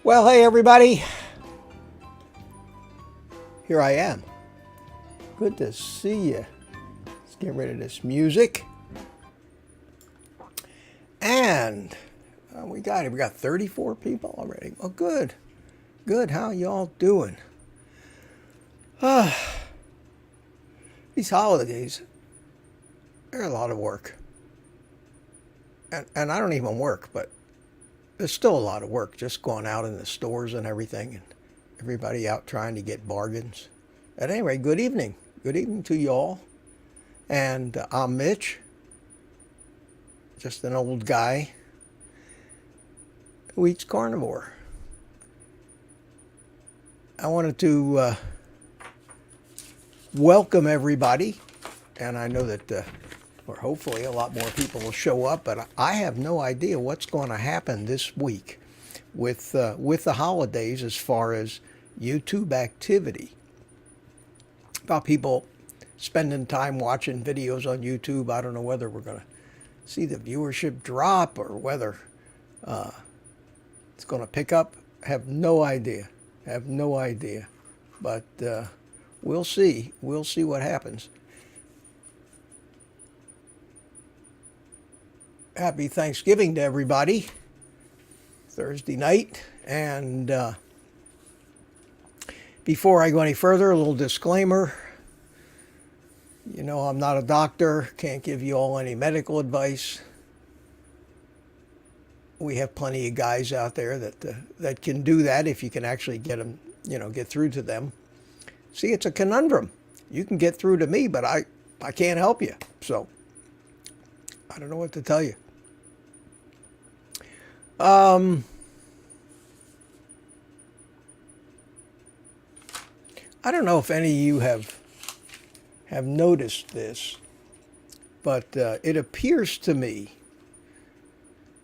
Well, hey everybody, here I am. Good to see you. Let's get rid of this music. And we got 34 people already. Well, good. How y'all doing? These holidays, they're a lot of work. And I don't even work, but there's still a lot of work just going out in the stores and everything, and everybody out trying to get bargains. At any rate, good evening. Good evening to y'all. And I'm Mitch, just an old guy who eats carnivore. I wanted to welcome everybody, and I know that, or hopefully a lot more people will show up, but I have no idea what's going to happen this week with the holidays as far as YouTube activity. About people spending time watching videos on YouTube. I don't know whether we're going to see the viewership drop or whether it's going to pick up. Have no idea. But we'll see. We'll see what happens. Happy Thanksgiving to everybody. Thursday night. And before I go any further, a little disclaimer. You know, I'm not a doctor. Can't give you all any medical advice. We have plenty of guys out there that can do that if you can actually get them, get through to them. See, it's a conundrum. You can get through to me, but I can't help you. So I don't know what to tell you. I don't know if any of you have noticed this, but it appears to me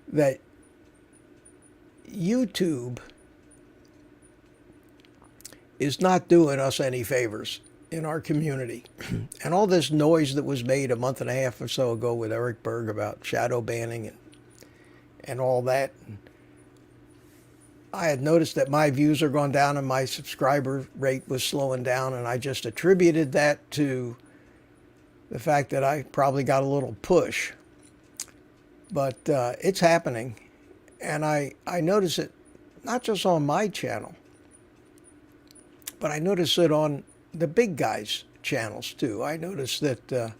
that YouTube is not doing us any favors in our community. And all this noise that was made a month and a half or so ago with Eric Berg about shadow banning and all that, I had noticed that my views are going down and my subscriber rate was slowing down, and I just attributed that to the fact that I probably got a little push. But it's happening, and I notice it not just on my channel, but I notice it on the big guys' channels too. I notice that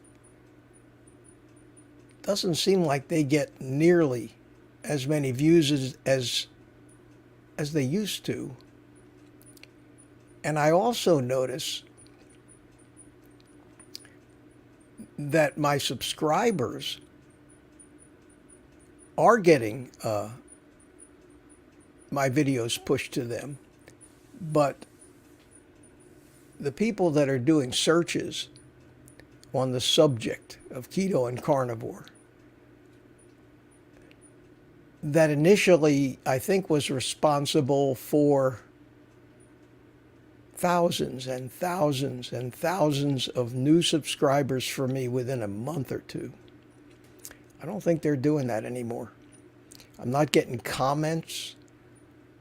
doesn't seem like they get nearly as many views as they used to. And I also notice that my subscribers are getting my videos pushed to them, but the people that are doing searches on the subject of keto and carnivore, that initially I think was responsible for thousands and thousands and thousands of new subscribers for me within a month or two. I don't think they're doing that anymore. I'm not getting comments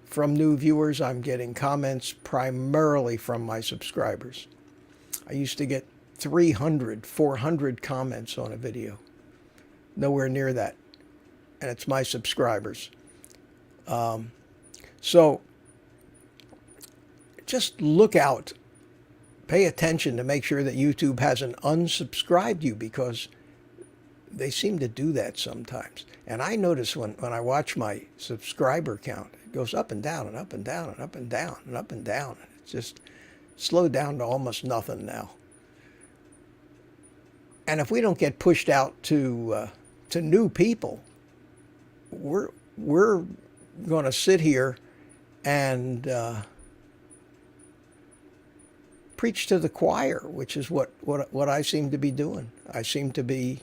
from new viewers. I'm getting comments primarily from my subscribers. I used to get 300, 400 comments on a video. Nowhere near that. And it's my subscribers. So just look out. Pay attention to make sure that YouTube hasn't unsubscribed you, because they seem to do that sometimes. And I notice when I watch my subscriber count, it goes up and down and up and down and up and down and up and down. It's just slowed down to almost nothing now. And if we don't get pushed out to new people, we're going to sit here and preach to the choir, which is what I seem to be doing. I seem to be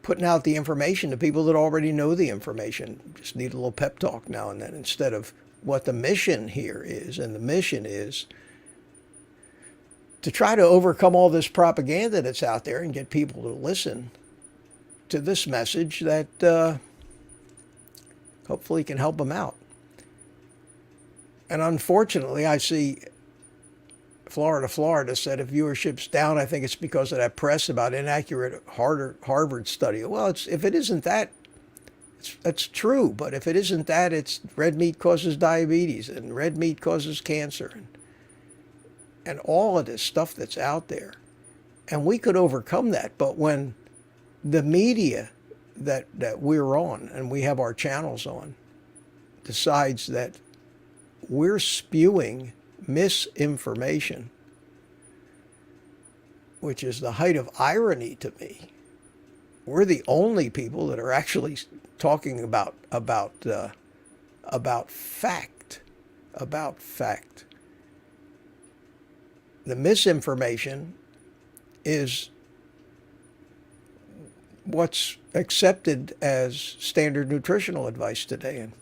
putting out the information to people that already know the information. Just need a little pep talk now and then, instead of what the mission here is. And the mission is to try to overcome all this propaganda that's out there and get people to listen to this message that hopefully can help them out. And unfortunately, I see Florida said if viewership's down, I think it's because of that press about inaccurate Harvard study. Well, if it isn't that, that's true. But if it isn't that, it's red meat causes diabetes and red meat causes cancer and all of this stuff that's out there. And we could overcome that. But when the media that we're on and we have our channels on decides that we're spewing misinformation, which is the height of irony to me. We're the only people that are actually talking about fact. The misinformation is what's accepted as standard nutritional advice today. And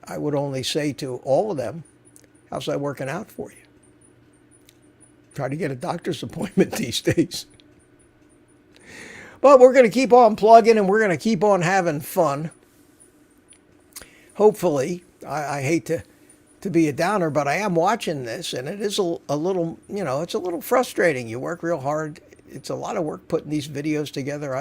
I would only say to all of them, how's that working out for you? Try to get a doctor's appointment these days. But we're going to keep on plugging and we're going to keep on having fun. Hopefully, I hate to be a downer, but I am watching this and it is a little, it's a little frustrating. You work real hard. It's a lot of work putting these videos together.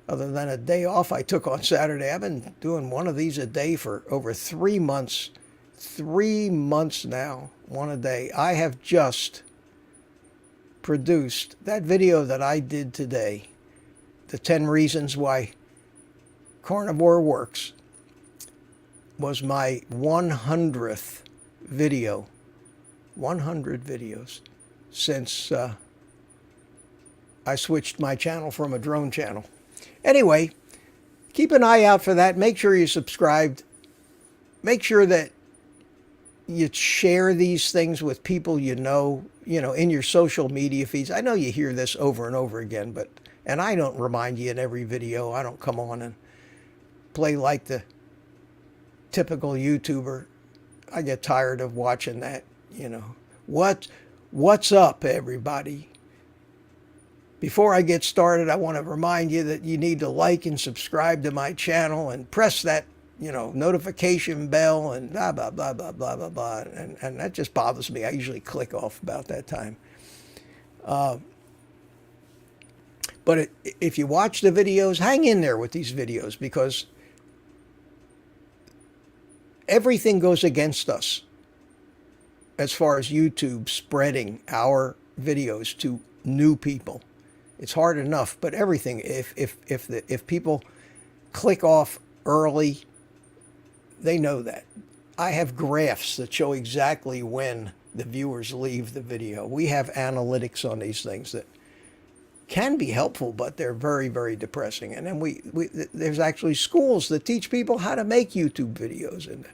Other than a day off I took on Saturday, I've been doing one of these a day for over 3 months. 3 months now, one a day. I have just produced that video that I did today, the 10 reasons why carnivore works, was my 100th video. 100 videos since I switched my channel from a drone channel. Anyway, keep an eye out for that. Make sure you're subscribed. Make sure that you share these things with people in your social media feeds. I know you hear this over and over again, and I don't remind you in every video. I don't come on and play like the typical YouTuber. I get tired of watching that, What's up, everybody? Before I get started, I want to remind you that you need to like and subscribe to my channel and press that notification bell and blah, blah, blah, blah, blah, blah, blah. And that just bothers me. I usually click off about that time. But if you watch the videos, hang in there with these videos because everything goes against us as far as YouTube spreading our videos to new people. It's hard enough, but everything, if people click off early, they know that. I have graphs that show exactly when the viewers leave the video. We have analytics on these things that can be helpful, but they're very, very depressing. And then there's actually schools that teach people how to make YouTube videos. And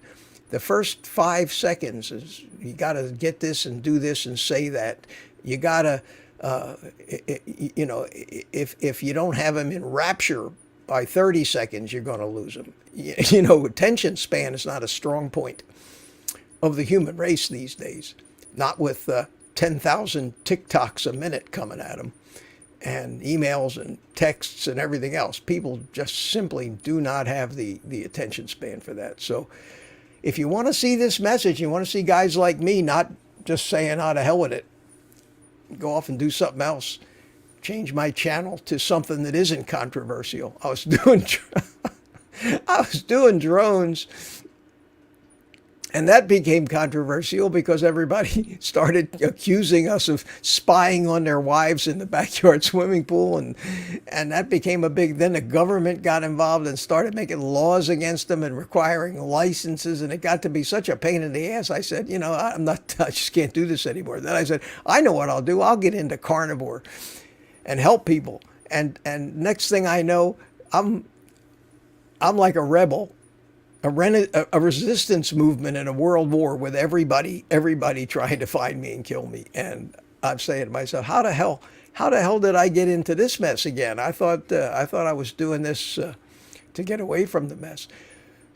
the first 5 seconds is you got to get this and do this and say that. You got to, if you don't have them in rapture by 30 seconds, you're going to lose them. Attention span is not a strong point of the human race these days. Not with 10,000 TikToks a minute coming at them and emails and texts and everything else. People just simply do not have the attention span for that. So if you want to see this message, you want to see guys like me not just saying, to hell with it, go off and do something else, change my channel to something that isn't controversial. I was doing drones, and that became controversial because everybody started accusing us of spying on their wives in the backyard swimming pool, and that became then the government got involved and started making laws against them and requiring licenses, and it got to be such a pain in the ass. I said, I just can't do this anymore. Then I said, I know what I'll do. I'll get into carnivore and help people. And next thing I know, I'm like a rebel, a resistance movement in a world war with everybody trying to find me and kill me. And I'm saying to myself, how the hell did I get into this mess again? I thought I was doing this to get away from the mess.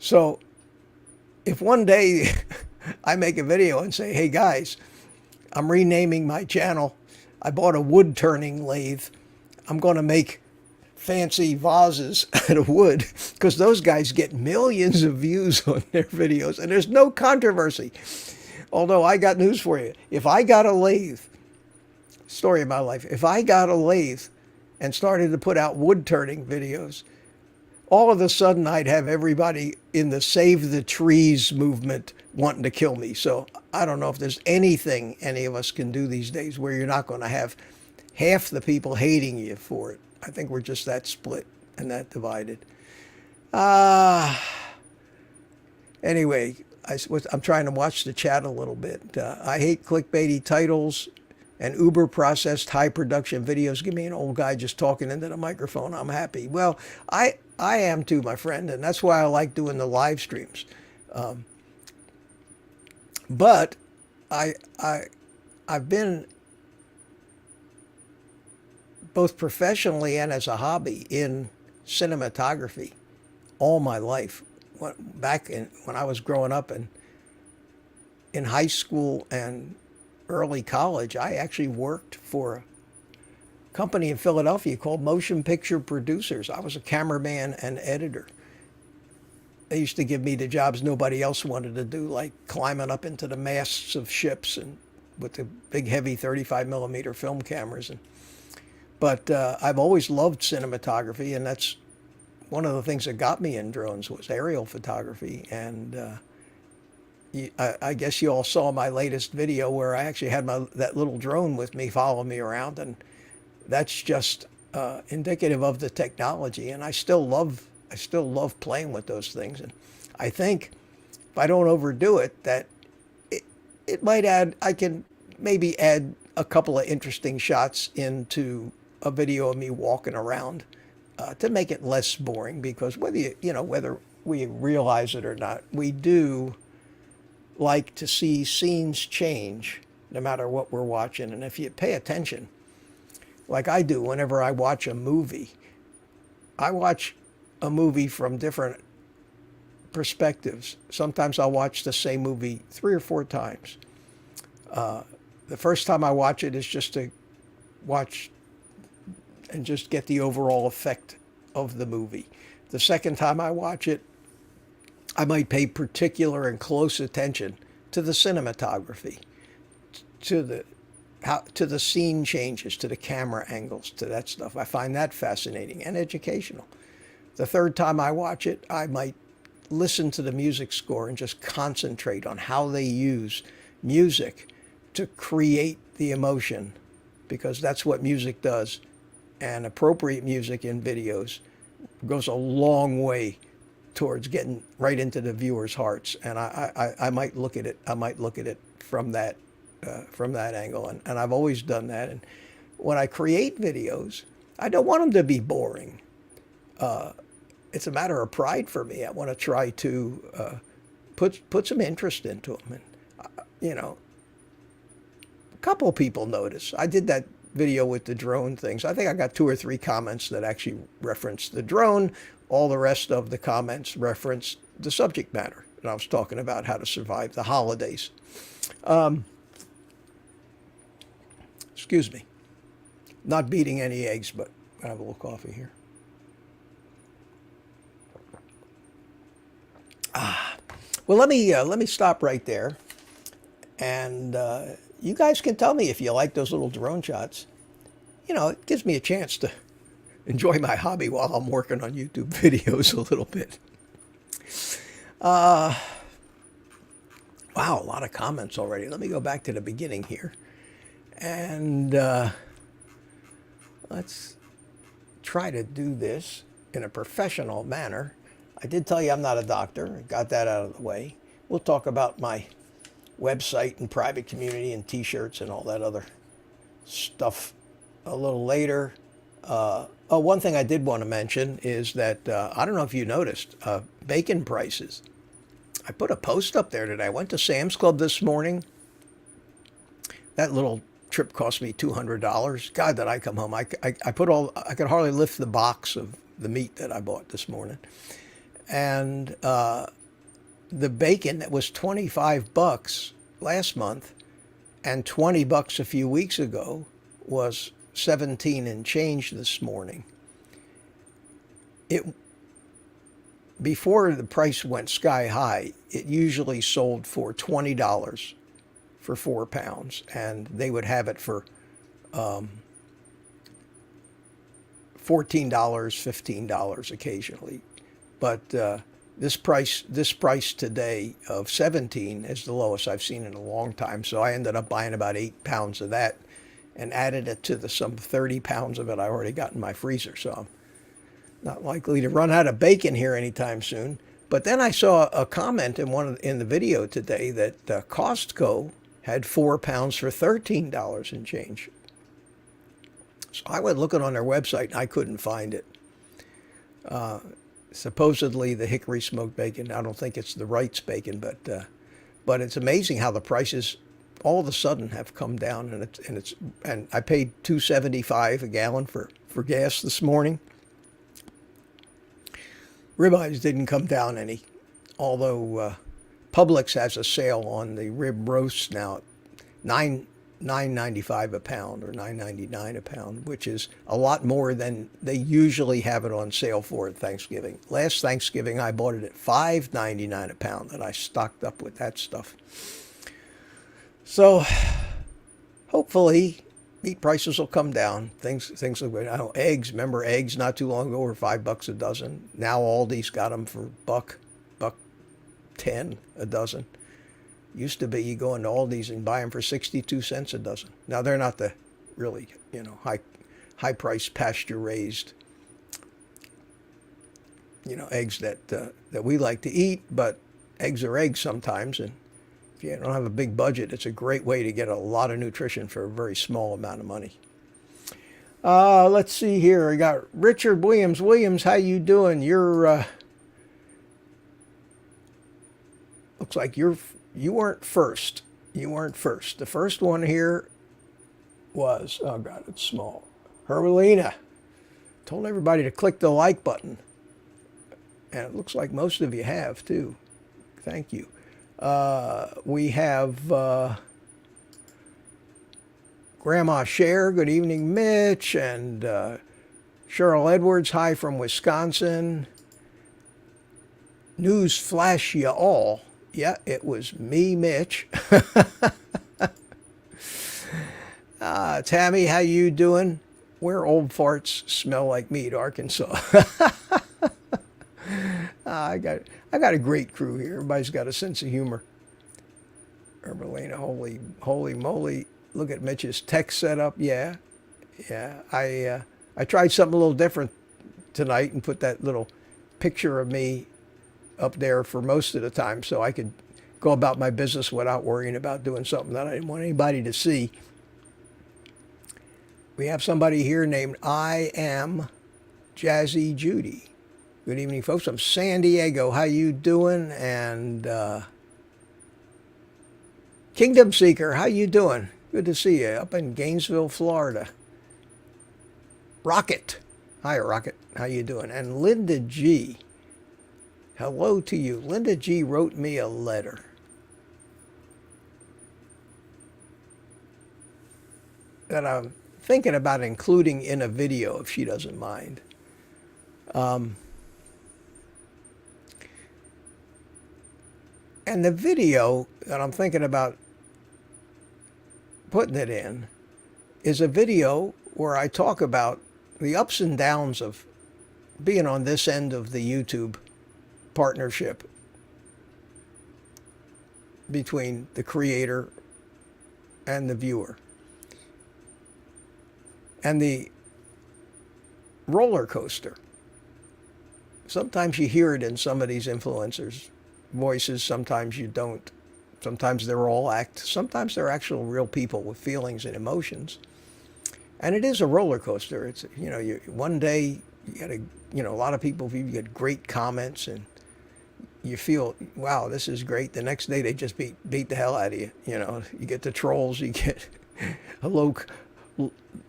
So if one day I make a video and say, hey guys, I'm renaming my channel. I bought a wood turning lathe. I'm going to make fancy vases out of wood, because those guys get millions of views on their videos, and there's no controversy. Although I got news for you. If I got a lathe, story of my life, if I got a lathe and started to put out wood turning videos, all of a sudden I'd have everybody in the Save the Trees movement wanting to kill me. So I don't know if there's anything any of us can do these days where you're not going to have half the people hating you for it. I think we're just that split and that divided. Anyway, I'm trying to watch the chat a little bit. I hate clickbaity titles and uber processed high production videos. Give me an old guy just talking into the microphone. I'm happy. Well, I am too, my friend, and that's why I like doing the live streams. But I've been both professionally and as a hobby in cinematography all my life. Back when I was growing up in high school and early college, I actually worked for a company in Philadelphia called Motion Picture Producers. I was a cameraman and editor. They used to give me the jobs nobody else wanted to do, like climbing up into the masts of ships and with the big heavy 35 millimeter film cameras. But I've always loved cinematography, and that's one of the things that got me in drones was aerial photography. And I guess you all saw my latest video where I actually had that little drone with me following me around, and that's just indicative of the technology. And I still love playing with those things. And I think if I don't overdo it, that it might add, I can maybe add a couple of interesting shots into a video of me walking around to make it less boring, because whether we realize it or not, we do like to see scenes change no matter what we're watching. And if you pay attention, like I do whenever I watch a movie, I watch a movie from different perspectives. Sometimes I'll watch the same movie 3 or 4 times. The first time I watch it is just to watch and just get the overall effect of the movie. The second time I watch it, I might pay particular and close attention to the cinematography, to the scene changes, to the camera angles, to that stuff. I find that fascinating and educational. The third time I watch it, I might listen to the music score and just concentrate on how they use music to create the emotion, because that's what music does. And appropriate music in videos goes a long way towards getting right into the viewers' hearts. And I might look at it from that angle, and I've always done that. And when I create videos, I don't want them to be boring. It's a matter of pride for me. I want to try to put some interest into them. And a couple of people notice. I did that video with the drone things. I think I got 2 or 3 comments that actually referenced the drone. All the rest of the comments referenced the subject matter. And I was talking about how to survive the holidays. Excuse me. Not beating any eggs, but I have a little coffee here. Well, let me stop right there. And you guys can tell me if you like those little drone shots. It gives me a chance to enjoy my hobby while I'm working on YouTube videos a little bit. Wow, a lot of comments already. Let me go back to the beginning here. And let's try to do this in a professional manner. I did tell you I'm not a doctor. I got that out of the way. We'll talk about my website and private community and t-shirts and all that other stuff a little later. One thing I did want to mention is that, I don't know if you noticed, bacon prices. I put a post up there today. I went to Sam's Club this morning. That little trip cost me $200. God, did I come home. I could hardly lift the box of the meat that I bought this morning. And the bacon that was $25 last month and $20 a few weeks ago was 17 and change this morning. it before the price went sky high, it usually sold for $20 for 4 pounds, and they would have it for $14, $15 occasionally. But this price today of 17 is the lowest I've seen in a long time. So I ended up buying about 8 pounds of that and added it to the some 30 pounds of it I already got in my freezer. So I'm not likely to run out of bacon here anytime soon. But then I saw a comment in the video today that Costco had 4 pounds for $13 and change. So I went looking on their website and I couldn't find it. Supposedly the hickory smoked bacon, I don't think it's the Wright's bacon, but it's amazing how the prices all of a sudden have come down, and I paid $2.75 a gallon for gas this morning. Ribeyes didn't come down any, although Publix has a sale on the rib roasts now at $9.95 a pound or $9.99 a pound, which is a lot more than they usually have it on sale for at Thanksgiving. Last Thanksgiving I bought it at $5.99 a pound, and I stocked up with that stuff. So hopefully meat prices will come down. Things look good. I know eggs. Remember eggs not too long ago were $5 a dozen. Now Aldi's got them for $1.10 a dozen. Used to be you go into Aldi's and buy them for 62 cents a dozen. Now they're not the really high price pasture raised eggs that we like to eat, but eggs are eggs sometimes, and if you don't have a big budget, it's a great way to get a lot of nutrition for a very small amount of money. Let's see here. I got Richard Williams. Williams, how you doing? You're looks like you weren't first. You weren't first. The first one here was, oh God, it's small. Hermelina. Told everybody to click the like button. And it looks like most of you have too. Thank you. We have Grandma Cher, good evening, Mitch, and Cheryl Edwards, hi from Wisconsin. News flash ya all. Yeah, it was me, Mitch. Tammy, how you doing? Where old farts smell like meat, Arkansas. I got a great crew here. Everybody's got a sense of humor. Hermelina, holy moly! Look at Mitch's tech setup. Yeah. I tried something a little different tonight and put that little picture of me up there for most of the time, so I could go about my business without worrying about doing something that I didn't want anybody to see. We have somebody here named I Am Jazzy Judy. Good evening, folks. I'm San Diego. How you doing? And Kingdom Seeker, how you doing? Good to see you up in Gainesville, Florida. Rocket. Hi, Rocket. How you doing? And Linda G. Hello to you. Linda G wrote me a letter. That I'm thinking about including in a video if she doesn't mind. And the video that I'm thinking about putting it in is a video where I talk about the ups and downs of being on this end of the YouTube partnership between the creator and the viewer. And the roller coaster. Sometimes you hear it in some of these influencers' voices, sometimes you don't. Sometimes they're all act. Sometimes they're actual real people with feelings and emotions. And it is a roller coaster. It's, one day you get a lot of people, you get great comments and you feel, wow, this is great. The next day they just beat the hell out of you. You get the trolls, you get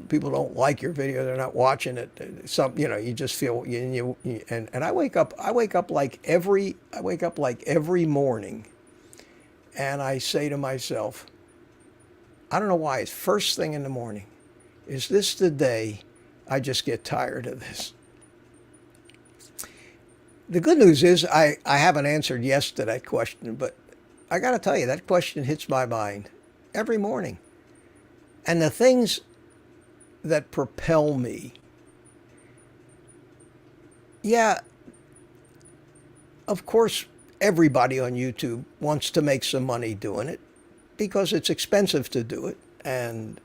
people don't like your video, they're not watching it. You just feel, and I wake up like every morning, and I say to myself, I don't know why, it's first thing in the morning. Is this the day I just get tired of this? The good news is I haven't answered yes to that question, but I got to tell you, that question hits my mind every morning. And the things that propel me, yeah, of course, everybody on YouTube wants to make some money doing it because it's expensive to do it and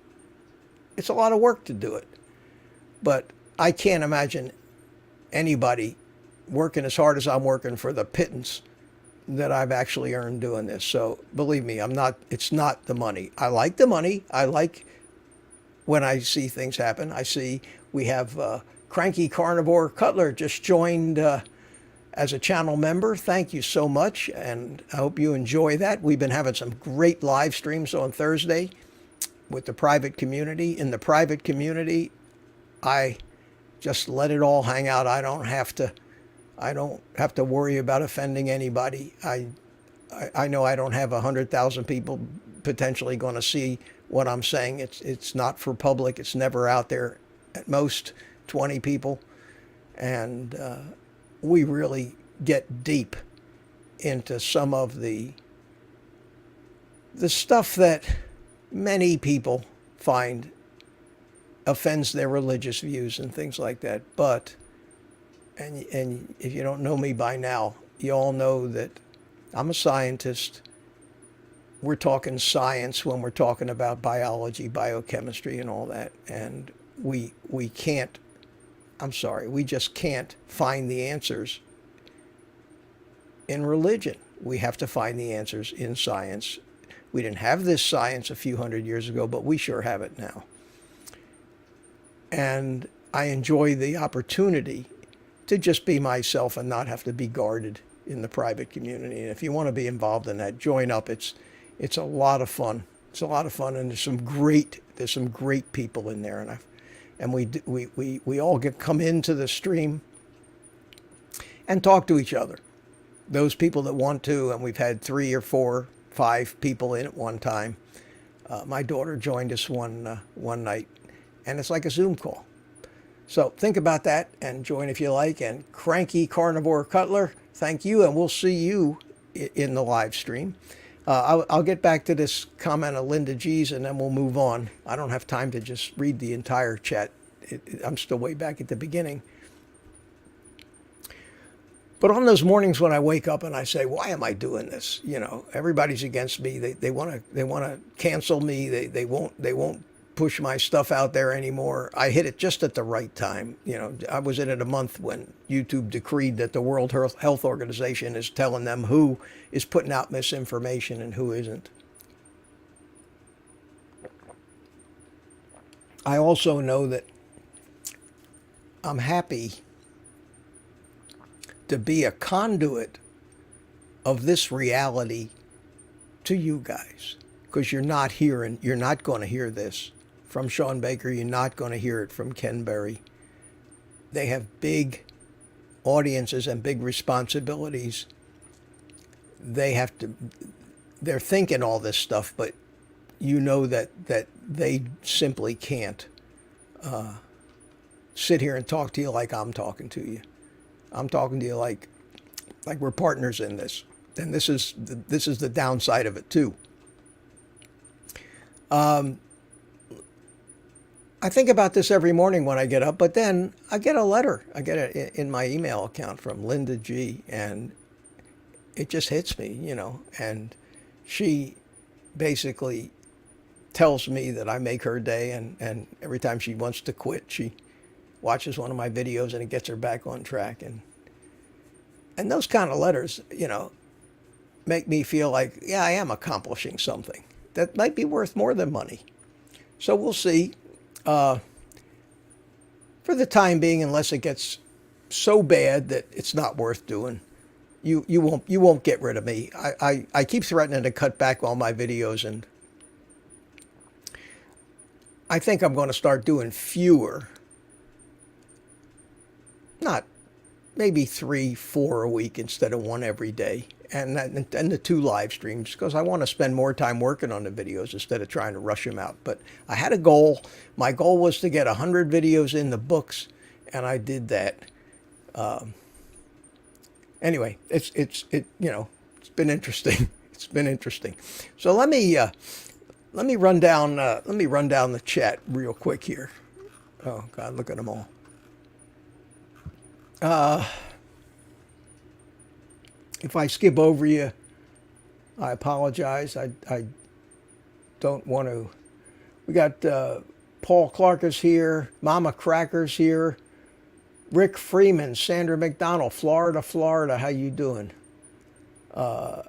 it's a lot of work to do it. But I can't imagine anybody working as hard as I'm working for the pittance that I've actually earned doing this. So believe me, it's not the money. I like the money. I like when I see things happen. I see we have Cranky Carnivore Cutler just joined as a channel member. Thank you so much, and I hope you enjoy that. We've been having some great live streams on Thursday with the private community. In the private community, I just let it all hang out. I don't have to worry about offending anybody. I know I don't have 100,000 people potentially going to see what I'm saying. It's not for public. It's never out there. At most 20 people, and we really get deep into some of the stuff that many people find offends their religious views and things like that. But and if you don't know me by now, you all know that I'm a scientist. We're talking science when we're talking about biology, biochemistry, and all that. And we can't, I'm sorry, we just can't find the answers in religion. We have to find the answers in science. We didn't have this science a few hundred years ago, but we sure have it now. And I enjoy the opportunity to just be myself and not have to be guarded in the private community. And if you want to be involved in that, join up. It's a lot of fun. It's a lot of fun, and there's some great people in there, and we all come into the stream and talk to each other. Those people that want to, and we've had 3 or 4, 5 people in at one time. My daughter joined us one night, and it's like a Zoom call. So think about that and join if you like. And Cranky Carnivore Cutler, thank you, and we'll see you in the live stream. I'll get back to this comment of Linda G's, and then we'll move on. I don't have time to just read the entire chat. I'm still way back at the beginning. But on those mornings when I wake up and I say, why am I doing this? You know, everybody's against me. They want to cancel me. They won't push my stuff out there anymore. I hit it just at the right time. You know, I was in it a month when YouTube decreed that the World Health Organization is telling them who is putting out misinformation and who isn't. I also know that I'm happy to be a conduit of this reality to you guys, because you're not going to hear this from Shawn Baker. You're not going to hear it from Ken Berry. They have big audiences and big responsibilities. They're thinking all this stuff, but you know that they simply can't sit here and talk to you like I'm talking to you. I'm talking to you like we're partners in this. And this is the downside of it too. I think about this every morning when I get up, but then I get a letter. I get it in my email account from Linda G, and it just hits me, you know. And she basically tells me that I make her day, and every time she wants to quit, she watches one of my videos and it gets her back on track. And those kind of letters, you know, make me feel like, yeah, I am accomplishing something that might be worth more than money. So we'll see. For the time being, unless it gets so bad that it's not worth doing, you won't get rid of me. I keep threatening to cut back all my videos, and I think I'm going to start doing fewer. Not maybe 3, 4 a week instead of 1 every day, and the 2 live streams, because I want to spend more time working on the videos instead of trying to rush them out. But I had a goal. My goal was to get 100 videos in the books, and I did that. Anyway, it's been interesting. It's been interesting. So let me run down the chat real quick here. Oh God, look at them all. If I skip over you, I apologize. I don't want to. We got Paul Clark is here. Mama Cracker's here. Rick Freeman, Sandra McDonald, Florida, Florida. How you doing? Yeah,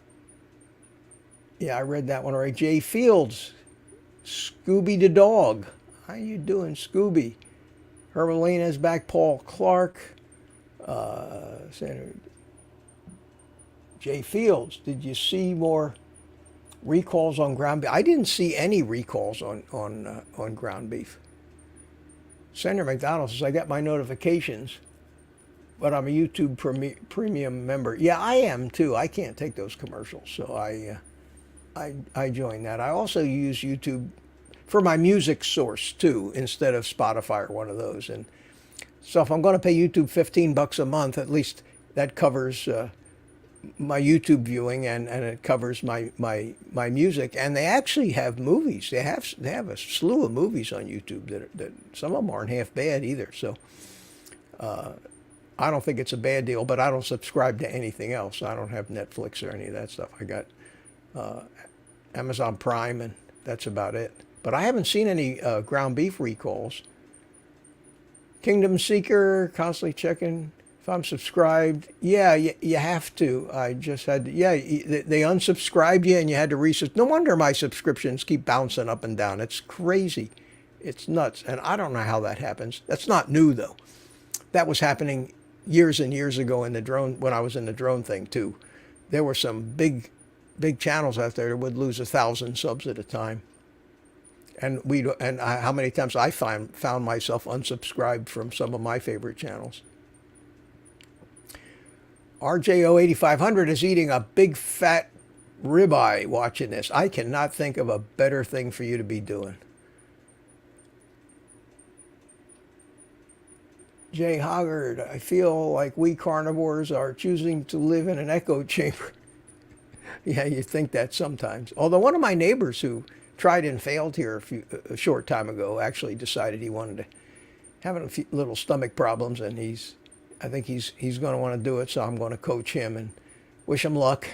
I read that one already. Jay Fields, Scooby the dog. How you doing, Scooby? Hermelina's back. Paul Clark. Senator Jay Fields. Did you see more recalls on ground beef? I didn't see any recalls on ground beef. Senator McDonald says I got my notifications, but I'm a YouTube premium member. Yeah, I am too. I can't take those commercials, so I joined that. I also use YouTube for my music source too, instead of Spotify or one of those. And so if I'm going to pay YouTube $15 a month, at least that covers my YouTube viewing and it covers my music. And they actually have movies. They have a slew of movies on YouTube that some of them aren't half bad either. So I don't think it's a bad deal, but I don't subscribe to anything else. I don't have Netflix or any of that stuff. I got Amazon Prime, and that's about it. But I haven't seen any ground beef recalls. Kingdom Seeker, constantly checking if I'm subscribed. Yeah, you have to. I just had to, yeah, they unsubscribed you and you had to resubscribe. No wonder my subscriptions keep bouncing up and down. It's crazy. It's nuts. And I don't know how that happens. That's not new, though. That was happening years and years ago in the drone, when I was in the drone thing, too. There were some big channels out there that would lose 1,000 subs at a time. And how many times I found myself unsubscribed from some of my favorite channels. RJO8500 is eating a big fat ribeye watching this. I cannot think of a better thing for you to be doing. Jay Hoggard, I feel like we carnivores are choosing to live in an echo chamber. Yeah, you think that sometimes. Although one of my neighbors who tried and failed here a short time ago actually decided he wanted to have a few little stomach problems, and I think he's going to want to do it, so I'm going to coach him and wish him luck.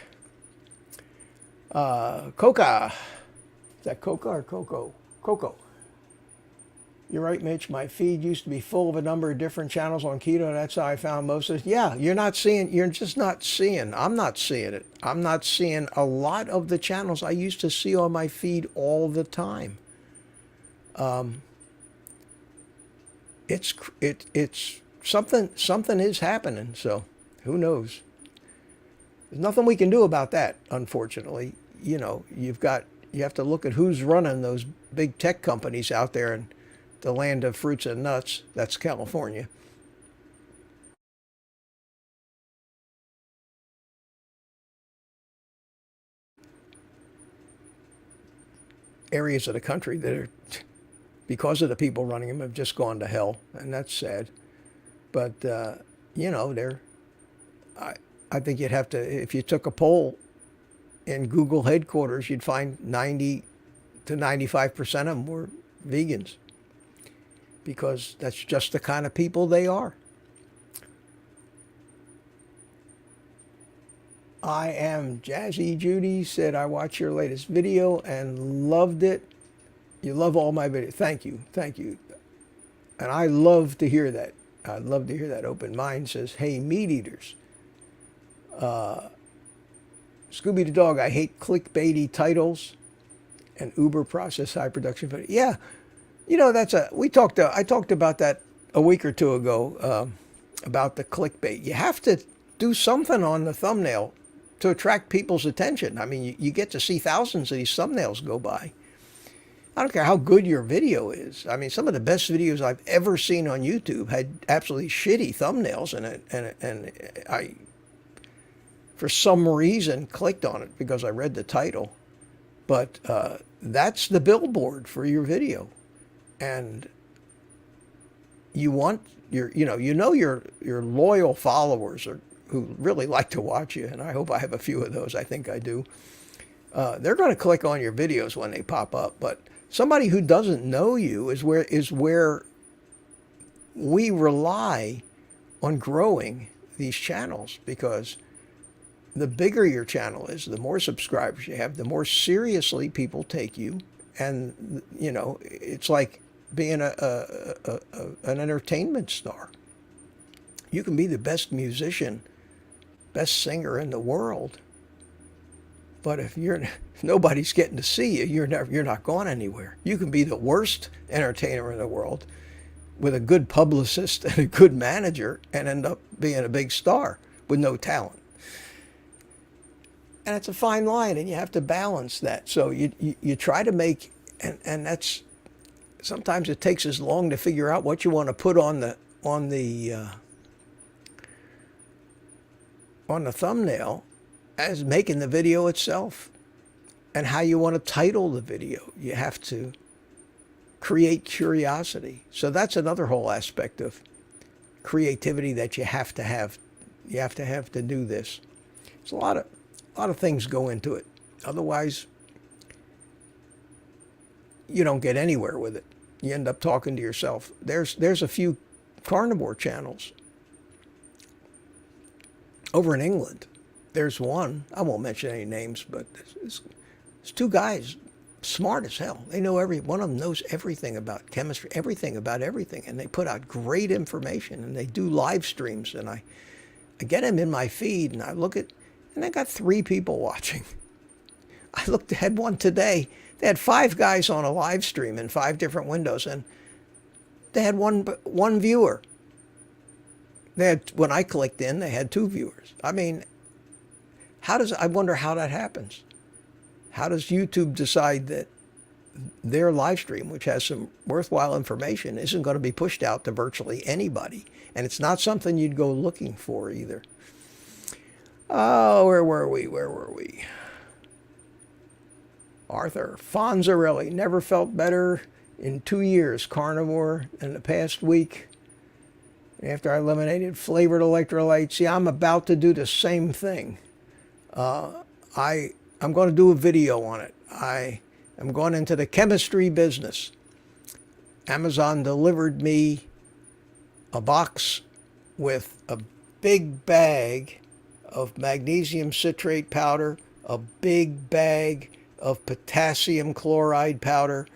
Coca. Is that Coca or Coco? Coco. You're right, Mitch. My feed used to be full of a number of different channels on keto, and that's how I found most of it. Yeah, you're just not seeing. I'm not seeing it. I'm not seeing a lot of the channels I used to see on my feed all the time. It's something is happening, so who knows? There's nothing we can do about that, unfortunately. You know, you have to look at who's running those big tech companies out there in the land of fruits and nuts. That's California. Areas of the country that are, because of the people running them, have just gone to hell, and that's sad. But you know, I think you'd have to, if you took a poll in Google headquarters, you'd find 90 to 95% of them were vegans, because that's just the kind of people they are. I am Jazzy Judy said, I watched your latest video and loved it. You love all my videos. Thank you. Thank you. And I love to hear that. I'd love to hear that. Open Mind says, hey, meat eaters. Scooby the Dog, I hate clickbaity titles and uber processed high production. But yeah, you know, I talked about that a week or two ago, about the clickbait. You have to do something on the thumbnail to attract people's attention. I mean, you get to see thousands of these thumbnails go by. I don't care how good your video is. I mean, some of the best videos I've ever seen on YouTube had absolutely shitty thumbnails in it, and I, for some reason, clicked on it because I read the title. But that's the billboard for your video, and you want your loyal followers who really like to watch you, and I hope I have a few of those. I think I do. They're going to click on your videos when they pop up. But somebody who doesn't know you is where we rely on growing these channels, because the bigger your channel is, the more subscribers you have, the more seriously people take you. And, you know, it's like being an entertainment star. You can be the best musician, best singer in the world, but if nobody's getting to see you, you're not going anywhere. You can be the worst entertainer in the world with a good publicist and a good manager and end up being a big star with no talent. And it's a fine line, and you have to balance that. So you try to make, and that's, sometimes it takes as long to figure out what you want to put on the thumbnail as making the video itself, and how you want to title the video. You have to create curiosity. So that's another whole aspect of creativity that you have to have. You have to do this. It's a lot of things go into it. Otherwise, you don't get anywhere with it. You end up talking to yourself. There's a few carnivore channels over in England. There's one, I won't mention any names, but it's two guys, smart as hell. They know one of them knows everything about chemistry, everything about everything, and they put out great information, and they do live streams, and I get them in my feed, and I look at, and they got 3 people watching. Had one today. They had 5 guys on a live stream in 5 different windows, and they had one viewer. When I clicked in, they had 2 viewers. I mean, I wonder how that happens. How does YouTube decide that their live stream, which has some worthwhile information, isn't going to be pushed out to virtually anybody? And it's not something you'd go looking for either. Oh, where were we? Arthur Fonzarelli, never felt better in 2 years. Carnivore in the past week. After I eliminated flavored electrolytes. Yeah, I'm about to do the same thing. I'm going to do a video on it. I'm going into the chemistry business. Amazon delivered me a box with a big bag of magnesium citrate powder, a big bag of potassium chloride powder,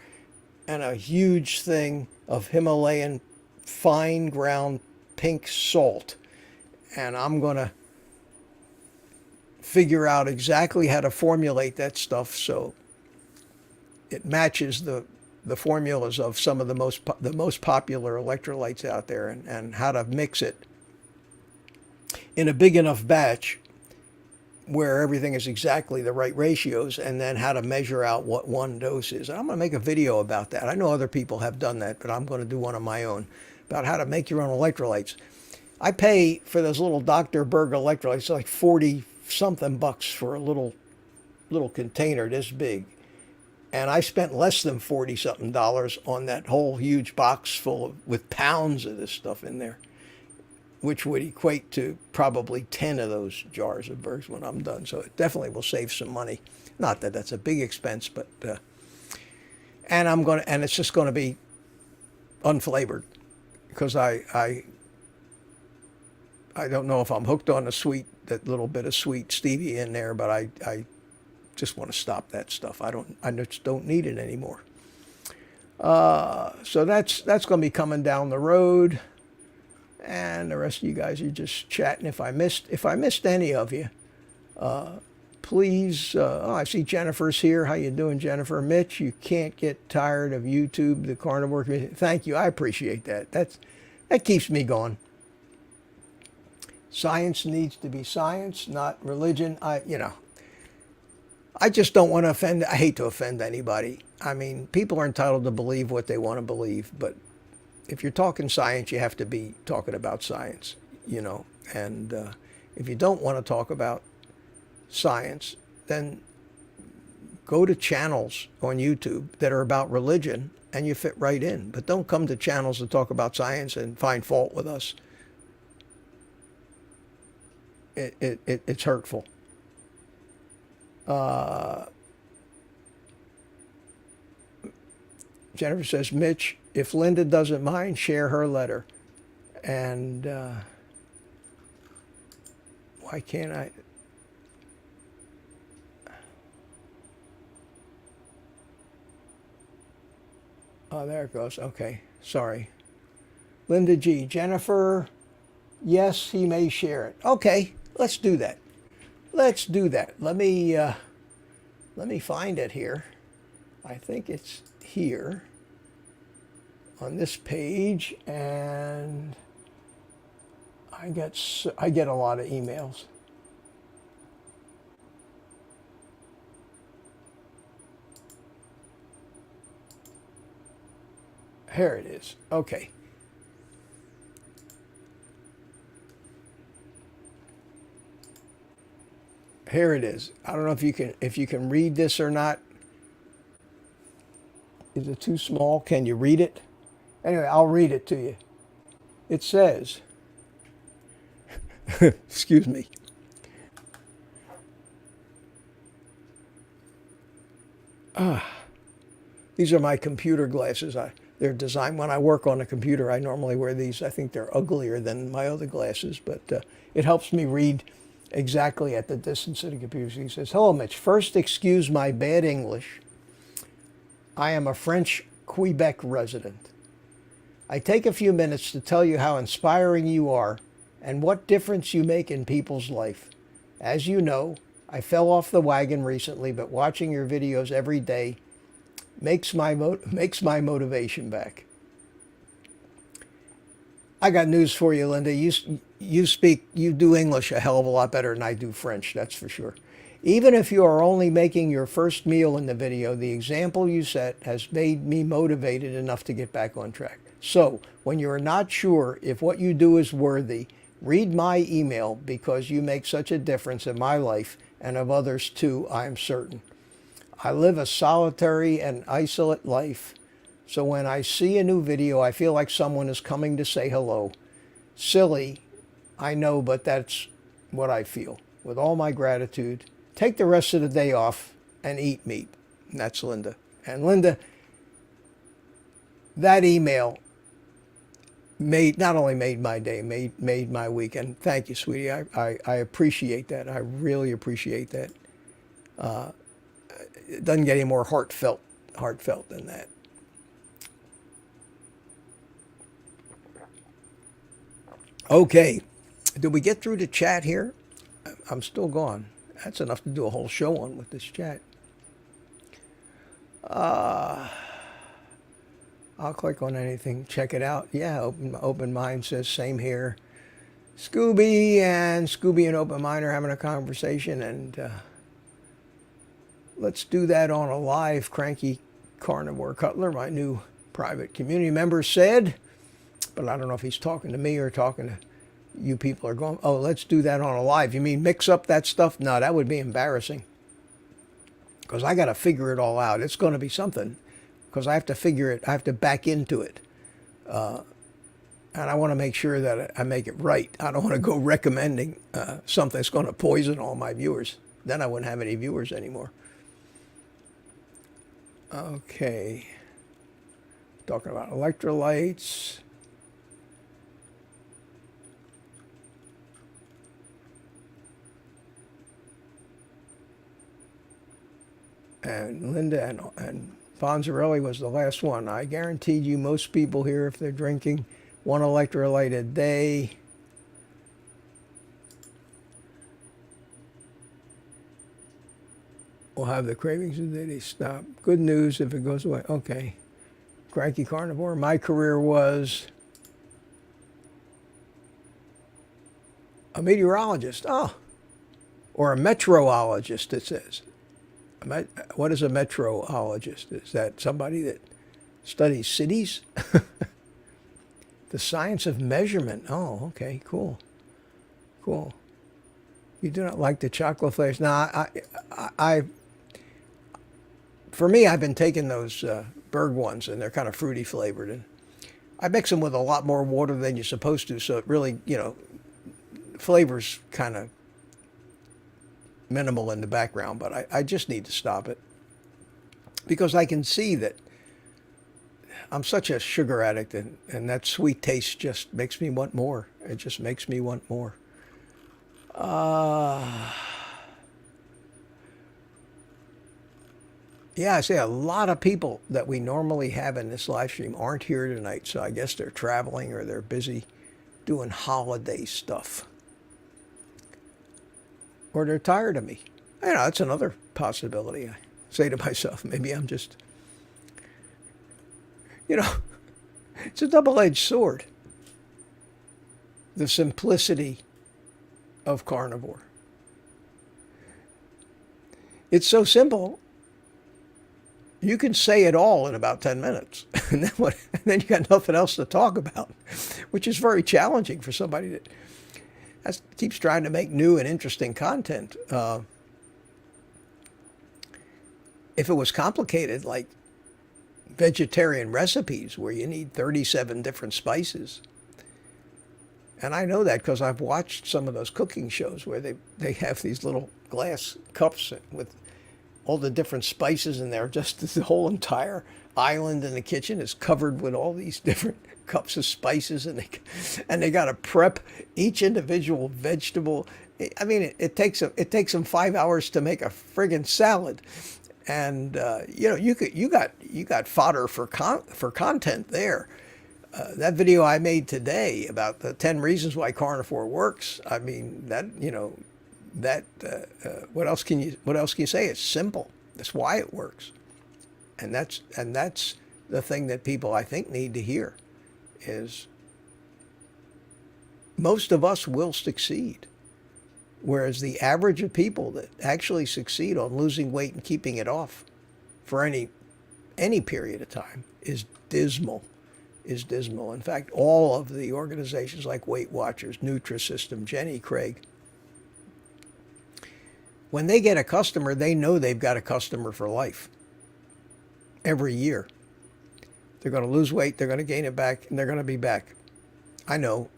and a huge thing of Himalayan fine ground pink salt. And I'm going to figure out exactly how to formulate that stuff so it matches the formulas of some of the most popular electrolytes out there, and how to mix it in a big enough batch where everything is exactly the right ratios, and then how to measure out what one dose is. And I'm going to make a video about that. I know other people have done that, but I'm going to do one of my own about how to make your own electrolytes. I pay for those little Dr. Berg electrolytes like 40 something bucks for a little container this big, and I spent less than 40 something dollars on that whole huge box with pounds of this stuff in there, which would equate to probably 10 of those jars of Bergs when I'm done. So it definitely will save some money. Not that that's a big expense, but and it's just going to be unflavored, because I don't know if I'm hooked on that little bit of sweet stevia in there, but I just want to stop that stuff. I just don't need it anymore. So that's going to be coming down the road, and the rest of you guys are just chatting. If I missed any of you, please. I see Jennifer's here. How you doing, Jennifer? Mitch, you can't get tired of YouTube, the carnivore community. Thank you. I appreciate that. That keeps me going. Science needs to be science, not religion. I just don't want to offend. I hate to offend anybody. I mean, people are entitled to believe what they want to believe, but if you're talking science, you have to be talking about science, and if you don't want to talk about science, then go to channels on YouTube that are about religion and you fit right in. But don't come to channels that talk about science and find fault with us. it's hurtful. Jennifer says, Mitch, if Linda doesn't mind, share her letter. And why can't I? Oh, there it goes. Okay, sorry. Linda G. Jennifer, yes, he may share it. Okay, let's do that. Let's do that. Let me find it here. I think it's here on this page, and I get a lot of emails. Here it is. Okay. Here it is. I don't know if you can read this or not. Is it too small? Can you read it? Anyway, I'll read it to you. It says, excuse me. These are my computer glasses. They're designed, when I work on a computer, I normally wear these. I think they're uglier than my other glasses, but it helps me read exactly at the distance of the computer. He says, hello, Mitch. First, excuse my bad English. I am a French Quebec resident. I take a few minutes to tell you how inspiring you are and what difference you make in people's life. As you know, I fell off the wagon recently, but watching your videos every day makes my motivation back. I got news for you, Linda. You do English a hell of a lot better than I do French, that's for sure. Even if you are only making your first meal in the video, the example you set has made me motivated enough to get back on track. So, when you are not sure if what you do is worthy, read my email because you make such a difference in my life and of others too, I am certain. I live a solitary and isolate life, so when I see a new video, I feel like someone is coming to say hello. Silly, I know, but that's what I feel. With all my gratitude, take the rest of the day off and eat meat. And that's Linda. And Linda, that email not only made my day, made my weekend. Thank you, sweetie. I appreciate that. I really appreciate that. It doesn't get any more heartfelt than that. Okay, did we get through the chat here? I'm still gone. That's enough to do a whole show on with this chat. I'll click on anything, check it out. Yeah, Open Mind says same here. Scooby and Open Mind are having a conversation, and let's do that on a live. Cranky Carnivore Cutler, my new private community member, said, but I don't know if he's talking to me or talking to you people are going, oh, let's do that on a live. You mean mix up that stuff? No, that would be embarrassing. Because I got to figure it all out. It's going to be something. Because I have to figure it, I have to back into it. And I want to make sure that I make it right. I don't want to go recommending something that's going to poison all my viewers. Then I wouldn't have any viewers anymore. Okay. Talking about electrolytes. And Linda and Fonzarelli was the last one. I guaranteed you most people here, if they're drinking one electrolyte a day, will have the cravings the day they stop. Good news if it goes away. Okay. Cranky Carnivore. My career was a meteorologist. Oh. Or a meteorologist, it says. What is a meteorologist? Is that somebody that studies cities? The science of measurement. Oh, okay, cool. Cool. You do not like the chocolate flavors? No, for me, I've been taking those Berg ones, and they're kind of fruity flavored. And I mix them with a lot more water than you're supposed to, so it really, flavors kind of minimal in the background, but I just need to stop it because I can see that I'm such a sugar addict, and that sweet taste just makes me want more. It just makes me want more. Yeah, I say a lot of people that we normally have in this live stream aren't here tonight, so I guess they're traveling or they're busy doing holiday stuff. Or they're tired of me. You know, that's another possibility. I say to myself, maybe I'm just, you know, it's a double-edged sword. The simplicity of carnivore. It's so simple, you can say it all in about 10 minutes. And then you got nothing else to talk about, which is very challenging for somebody that keeps trying to make new and interesting content. If it was complicated, like vegetarian recipes where you need 37 different spices, and I know that because I've watched some of those cooking shows where they have these little glass cups with all the different spices in there. Just the whole entire island in the kitchen is covered with all these different cups of spices, and they got to prep each individual vegetable. I mean, it takes them 5 hours to make a friggin' salad, and you know, you got fodder for content there. That video I made today about the 10 reasons why carnivore works. I mean, that, you know, that what else can you say? It's simple. That's why it works, and that's the thing that people, I think, need to hear is most of us will succeed, whereas the average of people that actually succeed on losing weight and keeping it off for any period of time is dismal. In fact, all of the organizations like Weight Watchers, Nutrisystem, Jenny Craig, when they get a customer, they know they've got a customer for life. Every year. They're going to lose weight, they're going to gain it back, and they're going to be back. I know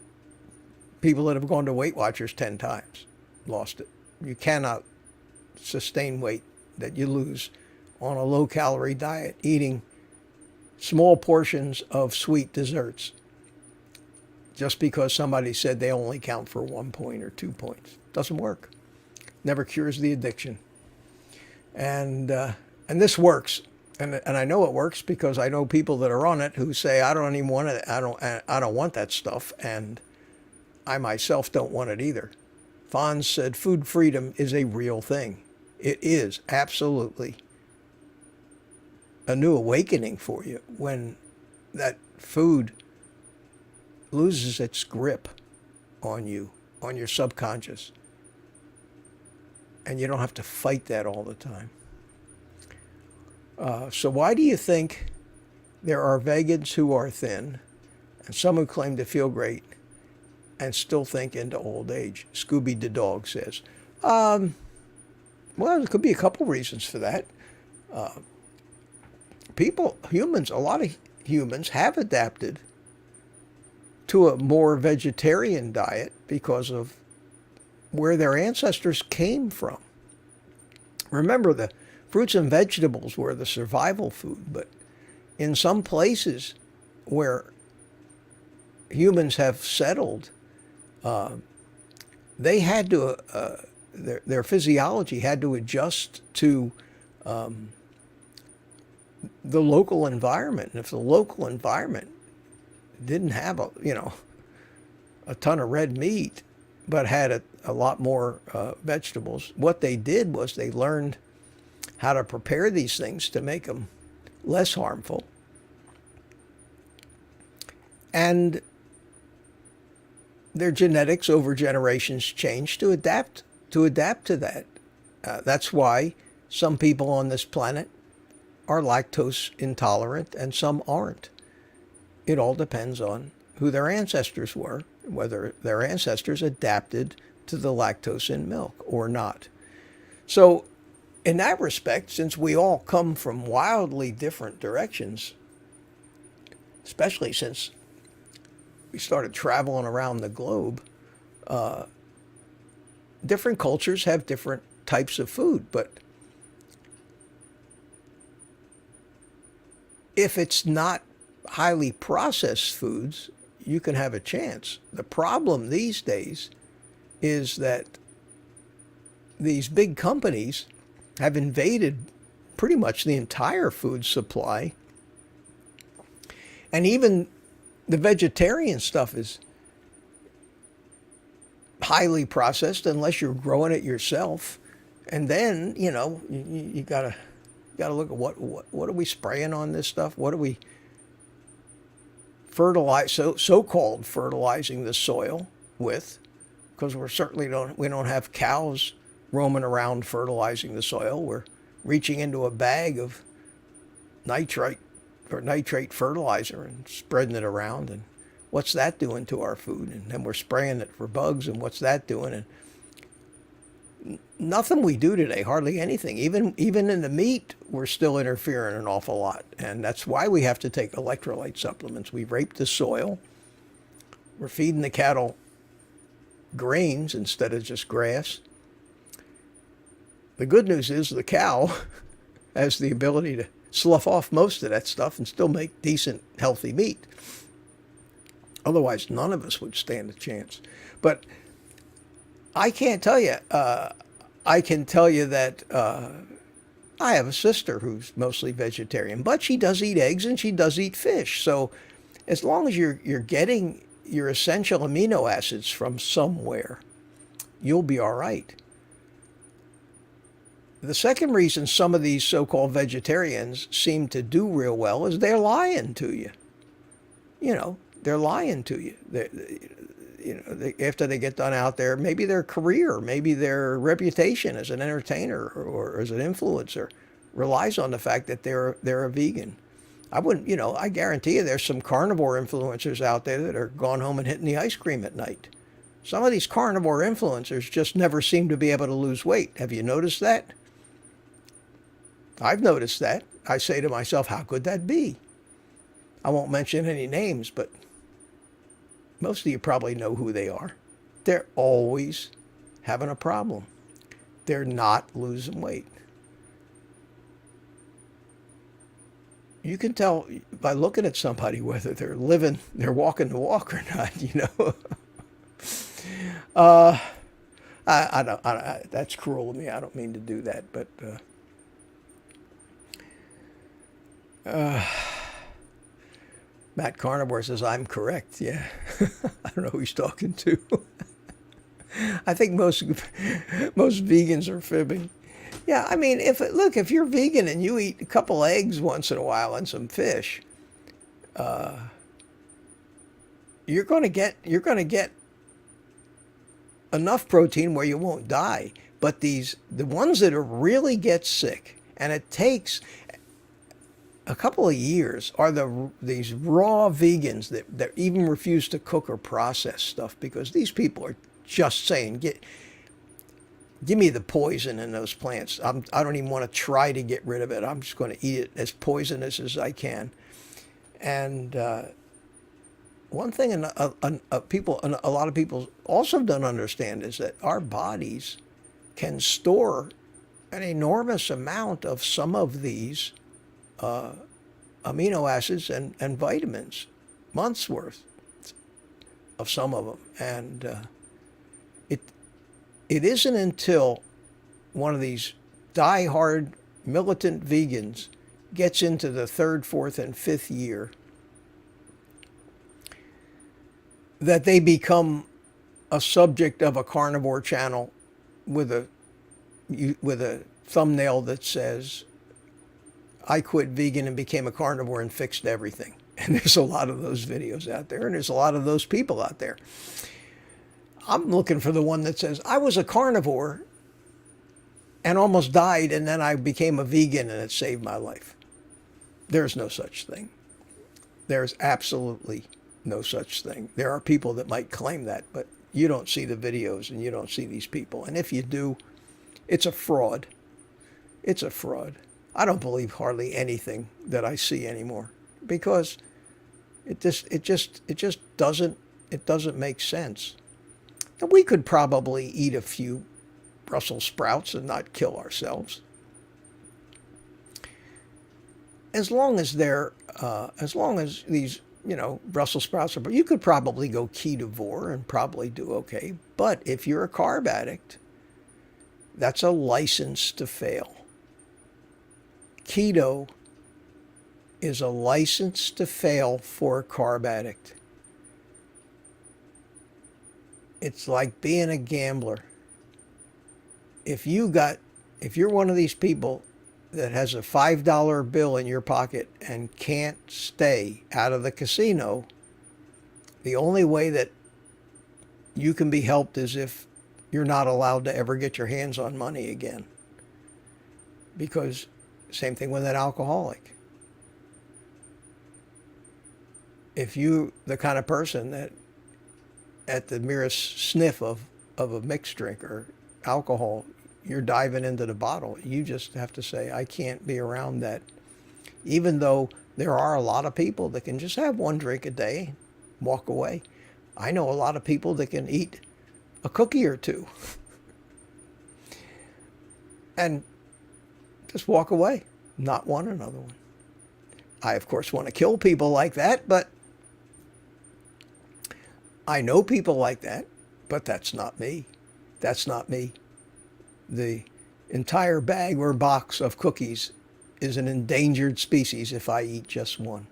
people that have gone to Weight Watchers 10 times, lost it. You cannot sustain weight that you lose on a low-calorie diet, eating small portions of sweet desserts just because somebody said they only count for 1 point or 2 points. Doesn't work. Never cures the addiction. And this works. And I know it works because I know people that are on it who say, I don't even want it. I don't want that stuff. And I myself don't want it either. Fonz said food freedom is a real thing. It is absolutely a new awakening for you when that food loses its grip on you, on your subconscious. And you don't have to fight that all the time. So why do you think there are vegans who are thin and some who claim to feel great and still think into old age? Scooby the dog says. Well, there could be a couple reasons for that. A lot of humans have adapted to a more vegetarian diet because of where their ancestors came from. Remember, the fruits and vegetables were the survival food, but in some places where humans have settled, they had to, their physiology had to adjust to the local environment. And if the local environment didn't have a ton of red meat, but had a lot more vegetables, what they did was they learned how to prepare these things to make them less harmful. And their genetics over generations changed to adapt to that. That's why some people on this planet are lactose intolerant and some aren't. It all depends on who their ancestors were, whether their ancestors adapted to the lactose in milk or not. So in that respect, since we all come from wildly different directions, especially since we started traveling around the globe, different cultures have different types of food, but if it's not highly processed foods, you can have a chance. The problem these days is that these big companies have invaded pretty much the entire food supply. And even the vegetarian stuff is highly processed unless you're growing it yourself. And then, you gotta look at what are we spraying on this stuff? What are we so-called fertilizing the soil with? Because we don't have cows roaming around fertilizing the soil. We're reaching into a bag of nitrate fertilizer and spreading it around, and what's that doing to our food? And then we're spraying it for bugs, and what's that doing? And nothing we do today, hardly anything. Even in the meat, we're still interfering an awful lot, and that's why we have to take electrolyte supplements. We've raped the soil. We're feeding the cattle grains instead of just grass. The good news is the cow has the ability to slough off most of that stuff and still make decent, healthy meat. Otherwise, none of us would stand a chance. But I can't tell you. I can tell you that I have a sister who's mostly vegetarian, but she does eat eggs and she does eat fish. So as long as you're getting your essential amino acids from somewhere, you'll be all right. The second reason some of these so-called vegetarians seem to do real well is they're lying to you. They're lying to you. After they get done out there, maybe their career, maybe their reputation as an entertainer or as an influencer relies on the fact that they're a vegan. I guarantee you there's some carnivore influencers out there that are going home and hitting the ice cream at night. Some of these carnivore influencers just never seem to be able to lose weight. Have you noticed that? I've noticed that. I say to myself, how could that be? I won't mention any names, but most of you probably know who they are. They're always having a problem. They're not losing weight. You can tell by looking at somebody whether they're walking the walk or not, that's cruel of me. I don't mean to do that, but Matt Carnivore says, I'm correct. Yeah. I don't know who he's talking to. I think most vegans are fibbing. Yeah, I mean, if you're vegan and you eat a couple eggs once in a while and some fish, you're going to get enough protein where you won't die. But the ones that really get sick, and it takes a couple of years, are these raw vegans that even refuse to cook or process stuff, because these people are just saying, give me the poison in those plants. I don't even want to try to get rid of it. I'm just going to eat it as poisonous as I can. And one thing a lot of people also don't understand is that our bodies can store an enormous amount of some of these amino acids and vitamins, months worth of some of them. And it isn't until one of these die-hard militant vegans gets into the 3rd, 4th, and 5th year that they become a subject of a carnivore channel with a thumbnail that says, I quit vegan and became a carnivore and fixed everything. And there's a lot of those videos out there, and there's a lot of those people out there. I'm looking for the one that says, I was a carnivore and almost died, and then I became a vegan and it saved my life. There's no such thing. There's absolutely no such thing. There are people that might claim that, but you don't see the videos and you don't see these people. And if you do, it's a fraud. It's a fraud. I don't believe hardly anything that I see anymore, because it just doesn't make sense. And we could probably eat a few Brussels sprouts and not kill ourselves. As long as these, Brussels sprouts are, you could probably go ketovore and probably do okay. But if you're a carb addict, that's a license to fail. Keto is a license to fail for a carb addict. It's like being a gambler. If you're one of these people that has a $5 bill in your pocket and can't stay out of the casino, the only way that you can be helped is if you're not allowed to ever get your hands on money again. Because same thing with an alcoholic. If you the kind of person that at the merest sniff of a mixed drink or alcohol, you're diving into the bottle, you just have to say, I can't be around that. Even though there are a lot of people that can just have one drink a day, walk away. I know a lot of people that can eat a cookie or two and just walk away, not want another one. I, of course, want to kill people like that, but I know people like that, but that's not me. That's not me. The entire bag or box of cookies is an endangered species if I eat just one.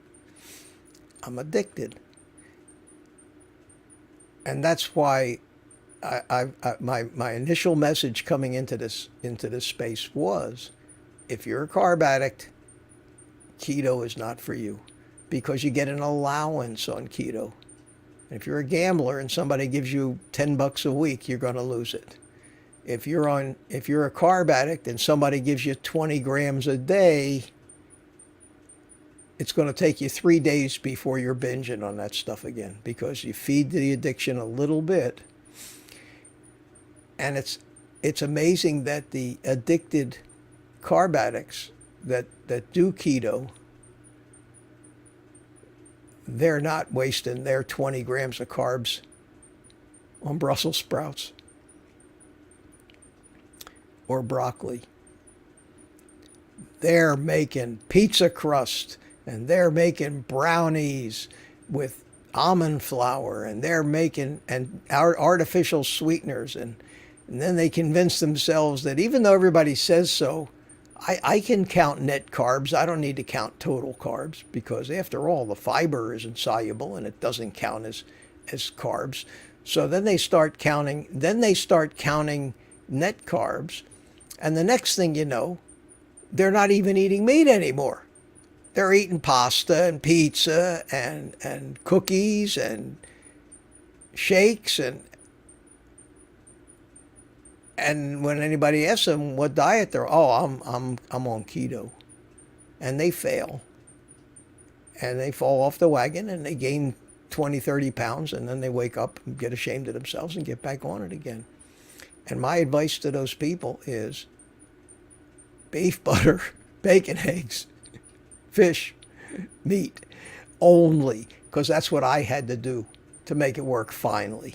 I'm addicted. And that's why my initial message coming into this space was, if you're a carb addict, keto is not for you, because you get an allowance on keto. If you're a gambler and somebody gives you $10 a week, you're going to lose it. If you're a carb addict and somebody gives you 20 grams a day, it's going to take you 3 days before you're binging on that stuff again, because you feed the addiction a little bit. And it's amazing that the addicted carb addicts that do keto, they're not wasting their 20 grams of carbs on Brussels sprouts or broccoli. They're making pizza crust, and they're making brownies with almond flour, and they're making artificial sweeteners, and then they convince themselves that even though everybody says so, I can count net carbs. I don't need to count total carbs, because after all, the fiber is insoluble and it doesn't count as carbs. So then they start counting net carbs, and the next thing you know, they're not even eating meat anymore. They're eating pasta and pizza and cookies and shakes, and when anybody asks them what diet they're, I'm on keto, and they fail, and they fall off the wagon, and they gain 20, 30 pounds, and then they wake up and get ashamed of themselves and get back on it again. And my advice to those people is beef, butter, bacon, eggs, fish, meat only, because that's what I had to do to make it work finally.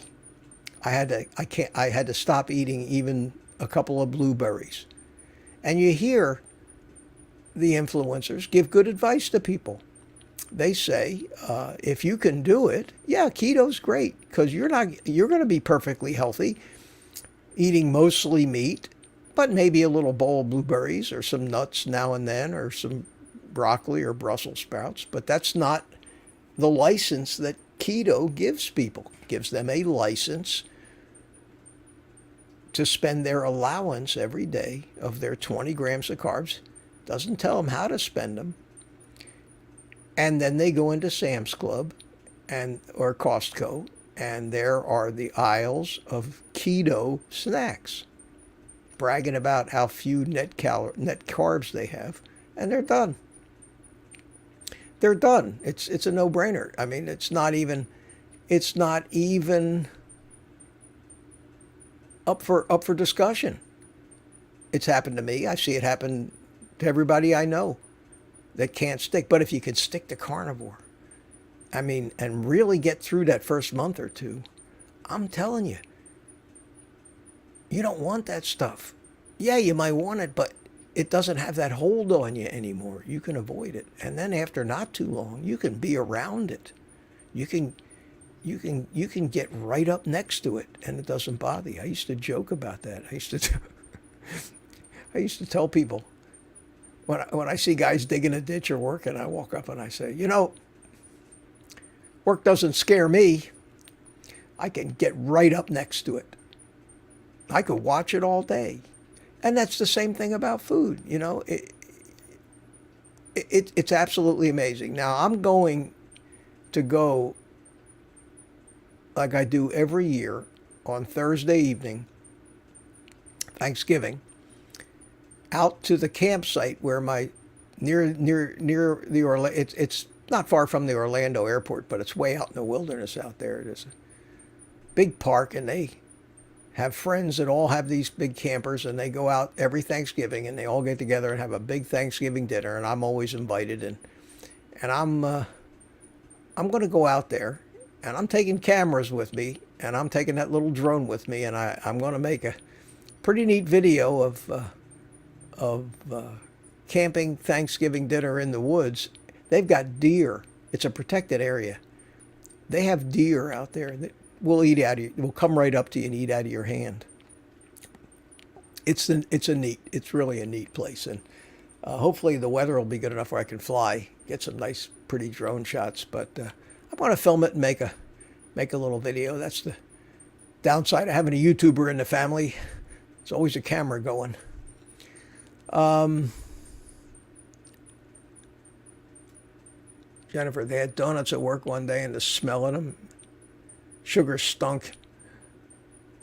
I had to stop eating even a couple of blueberries. And you hear the influencers give good advice to people. They say, if you can do it, yeah, keto's great, because you're going to be perfectly healthy, eating mostly meat, but maybe a little bowl of blueberries or some nuts now and then, or some broccoli or Brussels sprouts. But that's not the license that keto gives people. It gives them a license to spend their allowance every day of their 20 grams of carbs. Doesn't tell them how to spend them. And then they go into Sam's Club or Costco, and there are the aisles of keto snacks, bragging about how few net carbs they have, and they're done. They're done. It's a no-brainer. I mean, it's not even up for discussion. It's happened to me. I see it happen to everybody I know that can't stick. But if you can stick to carnivore, I mean, and really get through that first month or two, I'm telling you, You don't want that stuff. Yeah, you might want it, but it doesn't have that hold on you anymore. You can avoid it. And then after not too long, you can be around it. You can you can get right up next to it and it doesn't bother you. I used to joke about that. I used to tell people when I see guys digging a ditch or working, I walk up and I say, work doesn't scare me. I can get right up next to it. I could watch it all day. And that's the same thing about food. It's absolutely amazing. Now, I'm going to go, like I do every year, on Thursday evening, Thanksgiving, out to the campsite where near the it's not far from the Orlando airport, but it's way out in the wilderness out there. There's a big park, and they have friends that all have these big campers, and they go out every Thanksgiving, and they all get together and have a big Thanksgiving dinner, and I'm always invited, and I'm going to go out there, and I'm taking cameras with me, and I'm taking that little drone with me, and I'm going to make a pretty neat video of camping Thanksgiving dinner in the woods. They've got deer. It's a protected area. They have deer out there that will come right up to you and eat out of your hand. It's really a neat place, and hopefully the weather will be good enough where I can fly, get some nice, pretty drone shots. But I want to film it and make a little video. That's the downside of having a YouTuber in the family. There's always a camera going. Jennifer, they had donuts at work one day, and the smell of them, sugar stunk.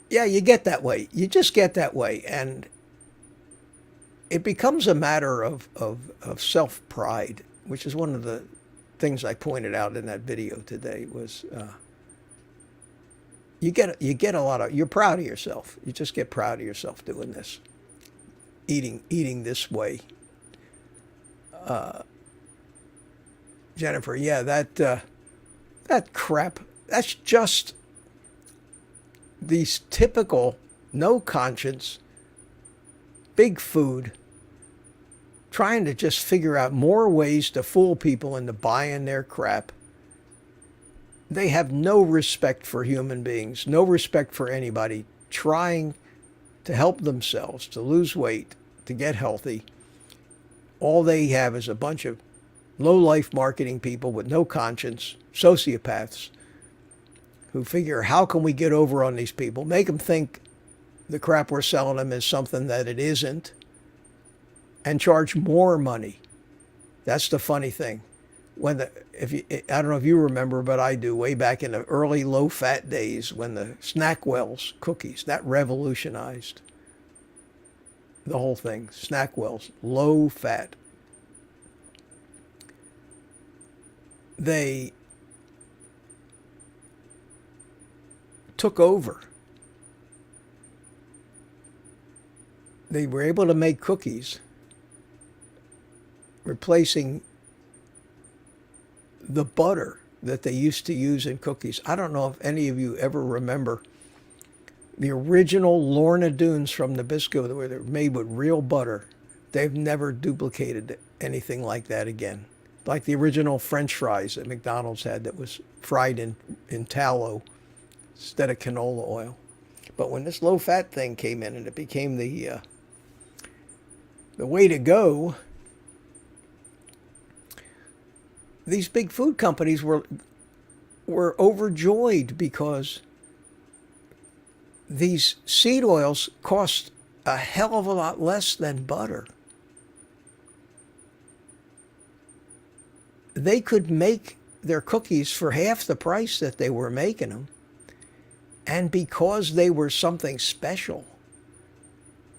Yeah, you get that way. You just get that way. And it becomes a matter of self-pride, which is one of the things I pointed out in that video today was you get a lot of, you're proud of yourself. You just get proud of yourself doing this, eating this way. Jennifer, yeah, that crap, that's just these typical no conscience, big food, trying to just figure out more ways to fool people into buying their crap. They have no respect for human beings, no respect for anybody trying to help themselves, to lose weight, to get healthy. All they have is a bunch of low-life marketing people with no conscience, sociopaths, who figure, how can we get over on these people? Make them think the crap we're selling them is something that it isn't, and charge more money. That's the funny thing. I don't know if you remember, but I do, way back in the early low-fat days when the Snackwell's cookies, that revolutionized the whole thing. Snackwell's, low-fat. They took over. They were able to make cookies, replacing the butter that they used to use in cookies. I don't know if any of you ever remember the original Lorna Doones from Nabisco that were made with real butter. They've never duplicated anything like that again. Like the original French fries that McDonald's had that was fried in tallow instead of canola oil. But when this low-fat thing came in and it became the way to go, these big food companies were overjoyed because these seed oils cost a hell of a lot less than butter. They could make their cookies for half the price that they were making them. And because they were something special,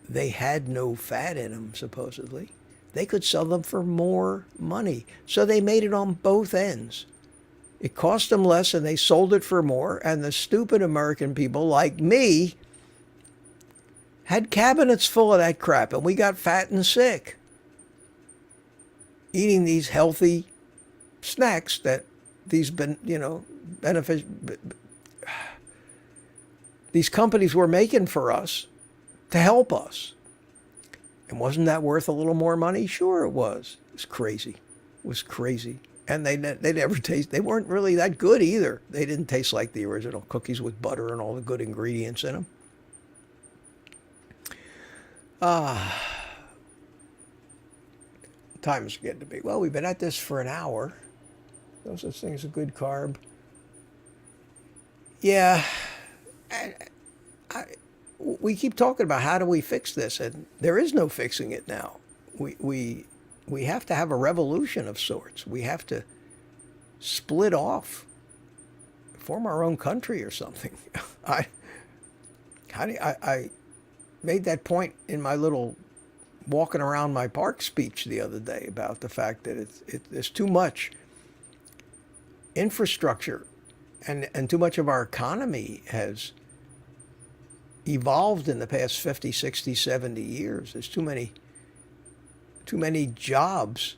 they had no fat in them, supposedly, they could sell them for more money. So they made it on both ends. It cost them less and they sold it for more. And the stupid American people like me had cabinets full of that crap, and we got fat and sick eating these healthy snacks that these these companies were making for us, to help us. And wasn't that worth a little more money? Sure it was. It was crazy. It was crazy. And they never taste. They weren't really that good either. They didn't taste like the original cookies with butter and all the good ingredients in them. Time is getting to be. Well, we've been at this for an hour. No such thing as a good carb. Yeah. We keep talking about how do we fix this, and there is no fixing it now. We have to have a revolution of sorts. We have to split off, form our own country or something. I made that point in my little walking around my park speech the other day about the fact that there's too much infrastructure and too much of our economy has evolved in the past 50, 60, 70 years. There's too many jobs.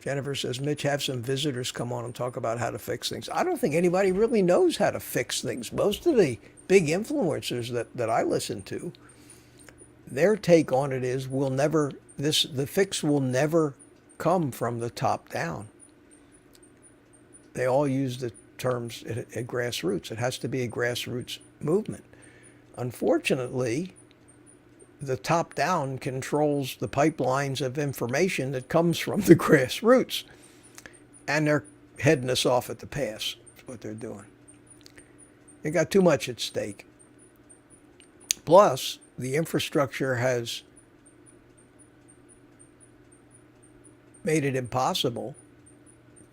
Jennifer says, Mitch, have some visitors come on and talk about how to fix things. I don't think anybody really knows how to fix things. Most of the big influencers that I listen to, their take on it is the fix will never come from the top down. They all use the terms at grassroots. It has to be a grassroots movement. Unfortunately, the top down controls the pipelines of information that comes from the grassroots. And they're heading us off at the pass. That's what they're doing. They got too much at stake. Plus, the infrastructure has made it impossible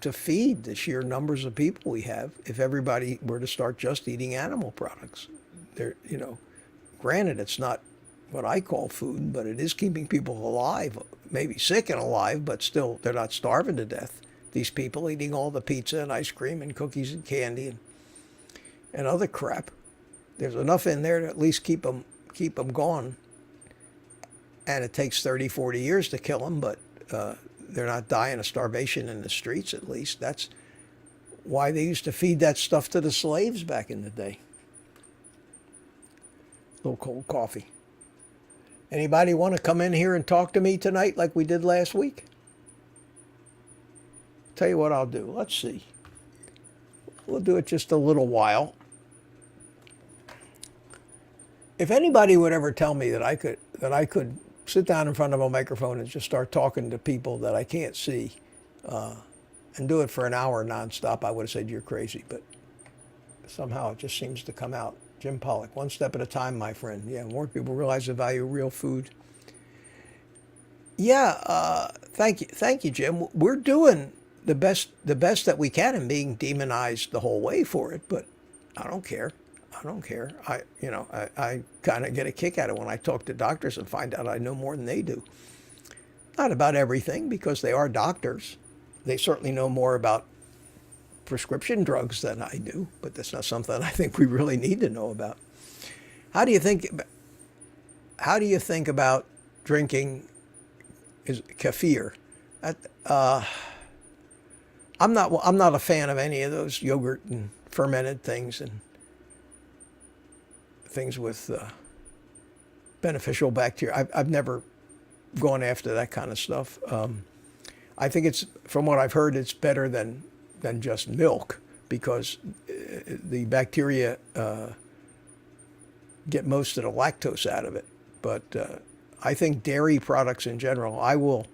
to feed the sheer numbers of people we have if everybody were to start just eating animal products. Granted, it's not what I call food, but it is keeping people alive, maybe sick and alive, but still they're not starving to death. These people eating all the pizza and ice cream and cookies and candy and other crap. There's enough in there to at least keep them gone. And it takes 30, 40 years to kill them, but they're not dying of starvation in the streets, at least. That's why they used to feed that stuff to the slaves back in the day. A little cold coffee. Anybody want to come in here and talk to me tonight like we did last week? Tell you what I'll do. Let's see. We'll do it just a little while. If anybody would ever tell me that I could sit down in front of a microphone and just start talking to people that I can't see and do it for an hour nonstop, I would have said you're crazy. But somehow it just seems to come out. Jim Pollock, one step at a time, my friend. Yeah, more people realize the value of real food. Yeah, thank you, Jim. We're doing the best that we can and being demonized the whole way for it, but I don't care. I kind of get a kick out of it when I talk to doctors and find out I know more than they do. Not about everything, because they are doctors. They certainly know more about prescription drugs than I do, but that's not something I think we really need to know about. How do you think about drinking kefir? I'm not a fan of any of those yogurt and fermented things and things with beneficial bacteria. I've never gone after that kind of stuff. I think it's, from what I've heard, it's better than just milk, because the bacteria get most of the lactose out of it. But I think dairy products in general, I will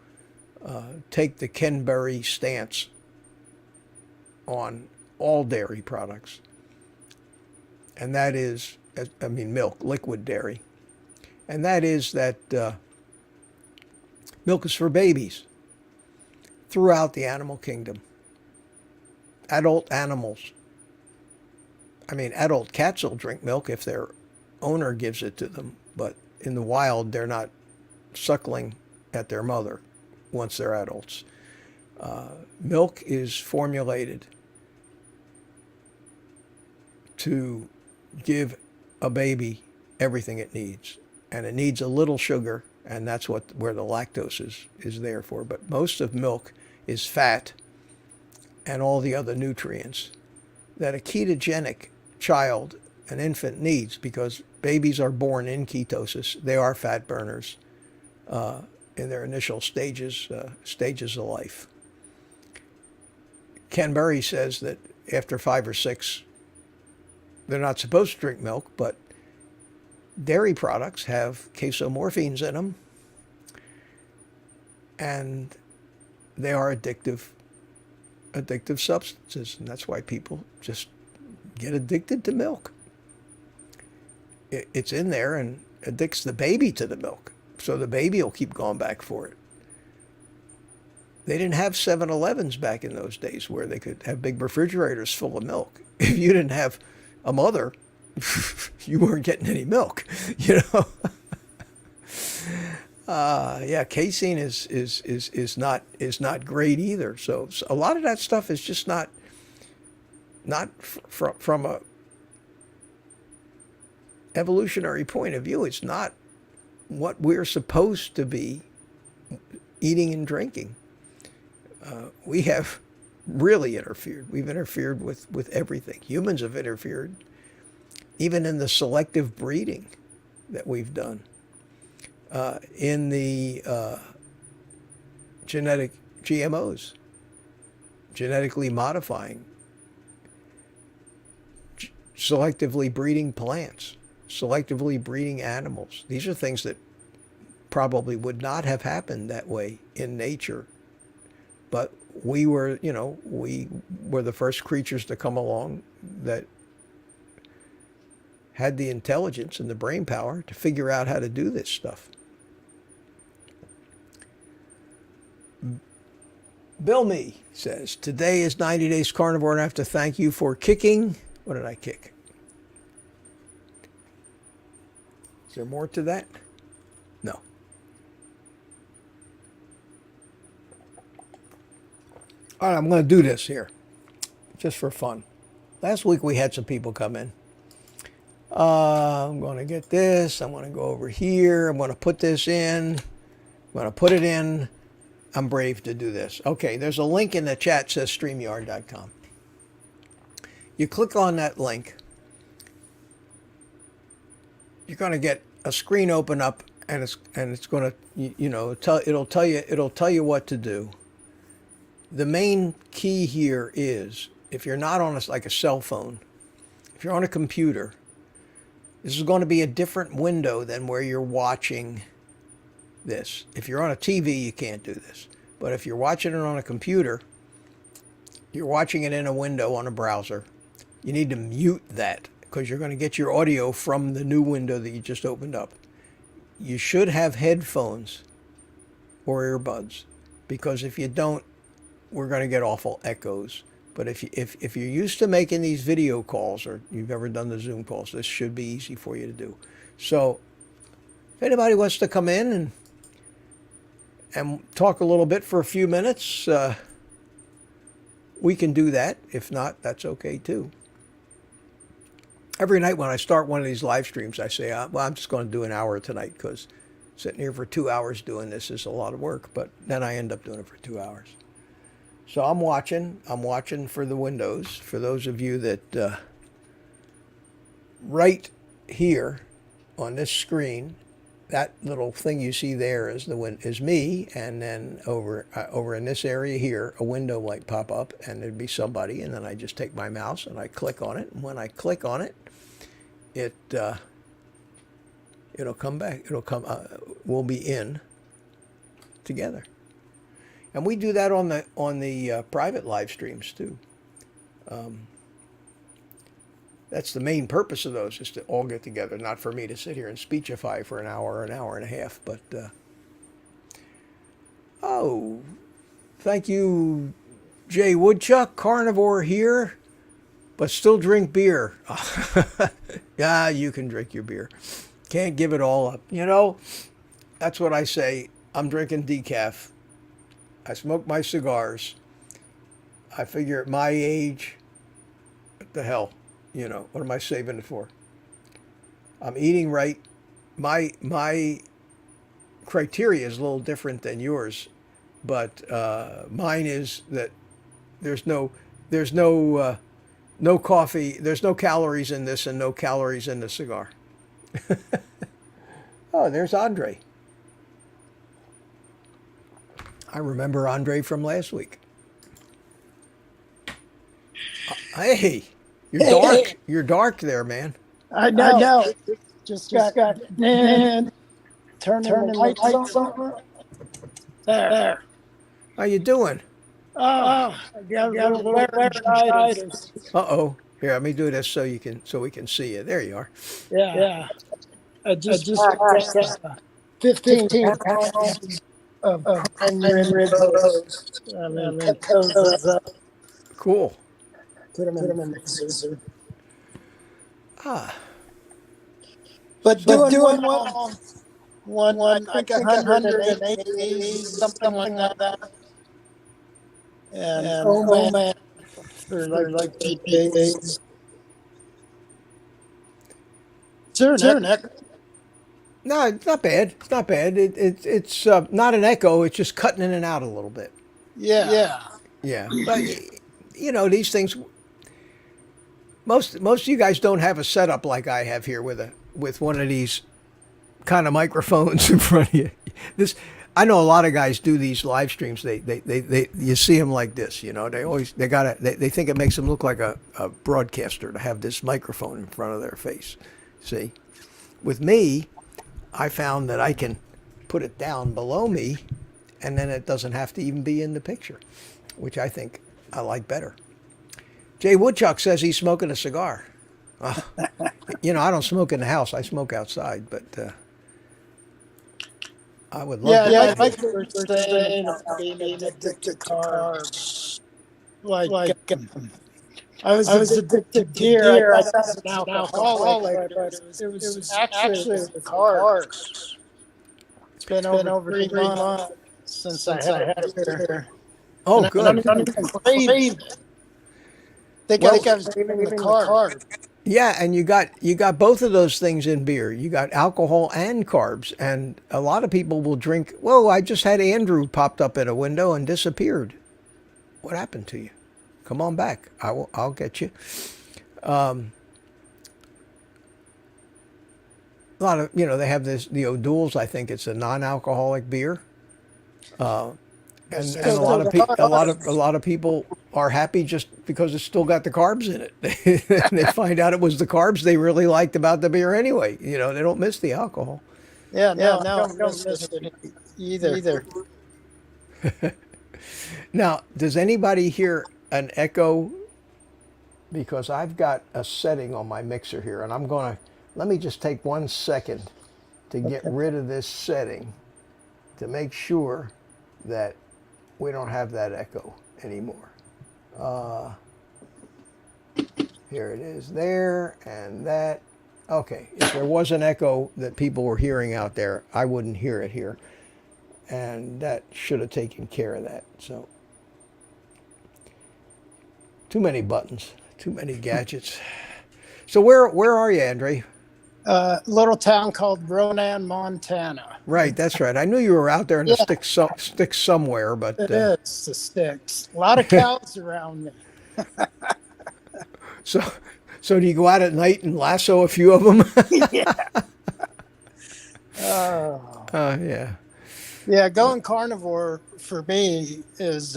take the Ken Berry stance on all dairy products. And that is, milk, liquid dairy. And that is that milk is for babies throughout the animal kingdom. Adult animals. Adult cats will drink milk if their owner gives it to them, but in the wild, they're not suckling at their mother once they're adults. Milk is formulated to give a baby everything it needs, and it needs a little sugar, and that's where the lactose is there for. But most of milk is fat and all the other nutrients that a ketogenic child an infant needs, because babies are born in ketosis. They are fat burners in their initial stages of life. Ken Berry says that after 5 or 6, they're not supposed to drink milk, but dairy products have casomorphines in them, and they are addictive substances, and that's why people just get addicted to milk. It's in there and addicts the baby to the milk, so the baby will keep going back for it. They didn't have 7-Elevens back in those days where they could have big refrigerators full of milk. If you didn't have a mother, you weren't getting any milk, you know. Yeah, casein is not great either. So a lot of that stuff is just not from a evolutionary point of view. It's not what we're supposed to be eating and drinking. We have really interfered. We've interfered with everything. Humans have interfered, even in the selective breeding that we've done, in the genetic GMOs, genetically modifying, selectively breeding plants, selectively breeding animals. These are things that probably would not have happened that way in nature. But we were the first creatures to come along that had the intelligence and the brain power to figure out how to do this stuff. Bill Me says, today is 90 Days Carnivore, and I have to thank you for kicking. What did I kick? Is there more to that? No. All right, I'm going to do this here, just for fun. Last week we had some people come in. I'm going to get this. I'm going to go over here. I'm going to put this in. I'm going to put it in. I'm brave to do this. Okay, there's a link in the chat that says StreamYard.com. You click on that link. You're going to get a screen open up, and it's going to it'll tell you what to do. The main key here is, if you're not on like a cell phone, if you're on a computer, this is going to be a different window than where you're watching this. If you're on a TV, you can't do this. But if you're watching it on a computer, you're watching it in a window on a browser, you need to mute that, because you're going to get your audio from the new window that you just opened up. You should have headphones or earbuds, because if you don't, we're going to get awful echoes. But if you're used to making these video calls, or you've ever done the Zoom calls, this should be easy for you to do. So if anybody wants to come in and talk a little bit for a few minutes, we can do that. If not, that's okay too. Every night when I start one of these live streams, I say, well, I'm just going to do an hour tonight, because sitting here for 2 hours doing this is a lot of work. But then I end up doing it for 2 hours. So I'm watching for the windows. For those of you that right here on this screen, that little thing you see there is me, and then over in this area here, a window might pop up, and there'd be somebody, and then I just take my mouse and I click on it, and when I click on it, it'll come back. We'll be in together. And we do that on the private live streams too. That's the main purpose of those, is to all get together, not for me to sit here and speechify for an hour or an hour and a half. But thank you, Jay Woodchuck. Carnivore here, but still drink beer. Yeah, you can drink your beer. Can't give it all up. That's what I say. I'm drinking decaf. I smoke my cigars. I figure at my age, what the hell, what am I saving it for? I'm eating right. My criteria is a little different than yours, but mine is that there's no No coffee. There's no calories in this and no calories in the cigar. Oh, there's Andre. I remember Andre from last week. Hey, you're dark. You're dark there, man. I know. Just got man turning the lights on. There. How you doing? Oh, I got a little laryngitis. Uh-oh. Here, let me do this so we can see you. There you are. Yeah. I just passed 15 pounds of prime ribs. I mean, cut those up. Cool. Put them in the mixer. Ah. But doing well. One, I think 180, something like that. And oh man, for like 8 days. Sure, Nick. No, it's not bad. It's not bad. It's not an echo. It's just cutting in and out a little bit. Yeah. But you know, these things. Most of you guys don't have a setup like I have here with one of these kind of microphones in front of you. I know a lot of guys do these live streams. They you see them like this. You know, they think it makes them look like a broadcaster to have this microphone in front of their face. See, with me, I found that I can put it down below me, and then it doesn't have to even be in the picture, which I think I like better. Jay Woodchuck says he's smoking a cigar. You know, I don't smoke in the house. I smoke outside, but I would love to. Yeah, like you were saying, being addicted to carbs. Like I was addicted to beer. I thought it was an alcoholic, but it was actually the carbs. It's been over 3 months since I had a beer. Oh, good. I'm even craving it. I think I was craving the carbs. Yeah, and you got both of those things in beer. You got alcohol and carbs, and a lot of people will drink. Whoa! I just had Andrew popped up in a window and disappeared. What happened to you? Come on back. I'll get you. A lot of they have the O'Doul's. I think it's a non-alcoholic beer. And a lot of people are happy just because it's still got the carbs in it. And they find out it was the carbs they really liked about the beer anyway. You know, they don't miss the alcohol. Yeah, no, don't miss it either. Now, does anybody hear an echo? Because I've got a setting on my mixer here, and let me just take 1 second to get rid of this setting to make sure that we don't have that echo anymore. Here it is there, and that. Okay, if there was an echo that people were hearing out there, I wouldn't hear it here. And that should have taken care of that. So, too many buttons, too many gadgets. So where are you, Andre? Little town called Ronan, Montana. Right, that's right. I knew you were out there in the sticks somewhere, but it is the sticks. A lot of cows around me. So do you go out at night and lasso a few of them? Yeah. Oh. Yeah. Yeah, going carnivore for me has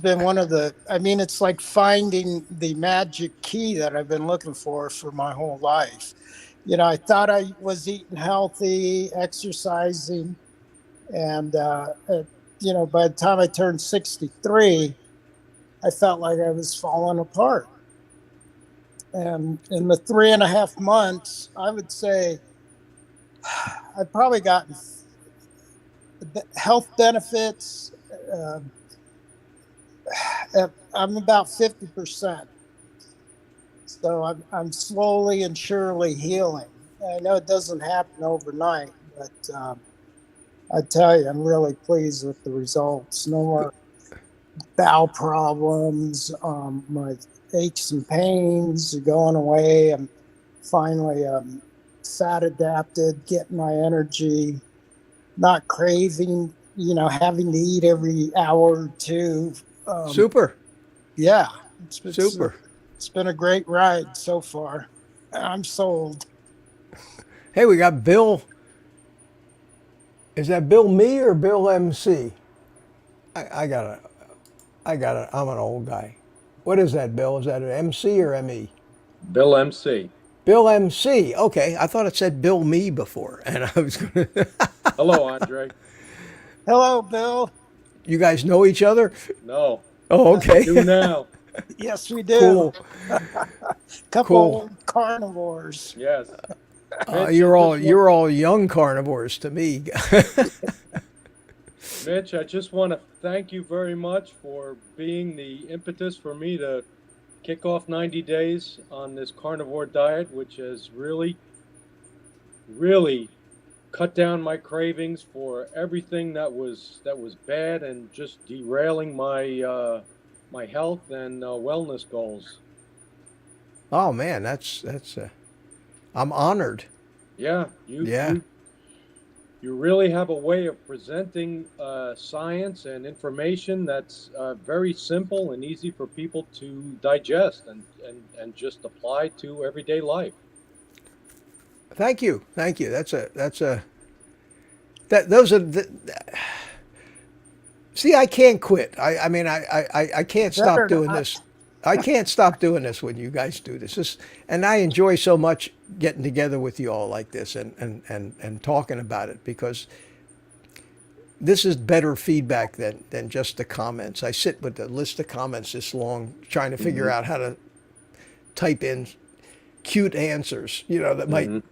been one of the. I mean, it's like finding the magic key that I've been looking for my whole life. You know, I thought I was eating healthy, exercising, and by the time I turned 63, I felt like I was falling apart. And in the 3.5 months, I would say I've probably gotten health benefits. I'm about 50%. So I'm slowly and surely healing. I know it doesn't happen overnight, but I tell you, I'm really pleased with the results. No more bowel problems. My aches and pains are going away. I'm finally fat adapted, getting my energy, not craving, having to eat every hour or two. Super. Yeah. Super. It's been a great ride so far. I'm sold. Hey, we got Bill. Is that Bill Me or Bill MC? I gotta, I'm an old guy. What is that, Bill? Is that an MC or ME? Bill MC. Bill MC. Okay, I thought it said Bill Me before, and I was gonna. Hello, Andre. Hello, Bill. You guys know each other? No, Oh, okay. do now. Yes, we do. Cool. Couple Cool. carnivores. Yes. You're all young carnivores to me. Mitch, I just want to thank you very much for being the impetus for me to kick off 90 days on this carnivore diet, which has really, really cut down my cravings for everything that was bad and just derailing my my health and wellness goals. Oh man, that's. I'm honored. Yeah, you really have a way of presenting science and information that's very simple and easy for people to digest and just apply to everyday life. Thank you. Those are see, I can't quit. I mean, I can't stop Better doing not. this. I can't stop doing this when you guys do this. And I enjoy so much getting together with you all like this and talking about it, because this is better feedback than just the comments. I sit with a list of comments this long trying to figure out how to type in cute answers, that might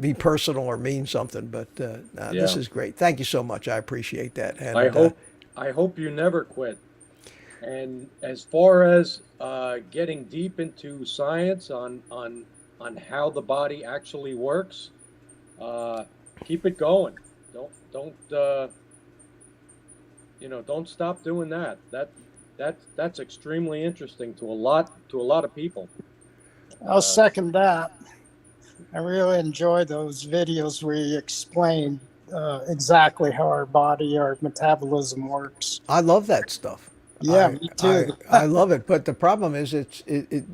be personal or mean something. But this is great. Thank you so much. I appreciate that. And I hope you never quit. And as far as getting deep into science on how the body actually works, keep it going. Don't stop doing that. That's extremely interesting to a lot of people. I'll second that. I really enjoy those videos where you explain exactly how our body, our metabolism works. I love that stuff. Yeah, me too. I love it, but the problem is,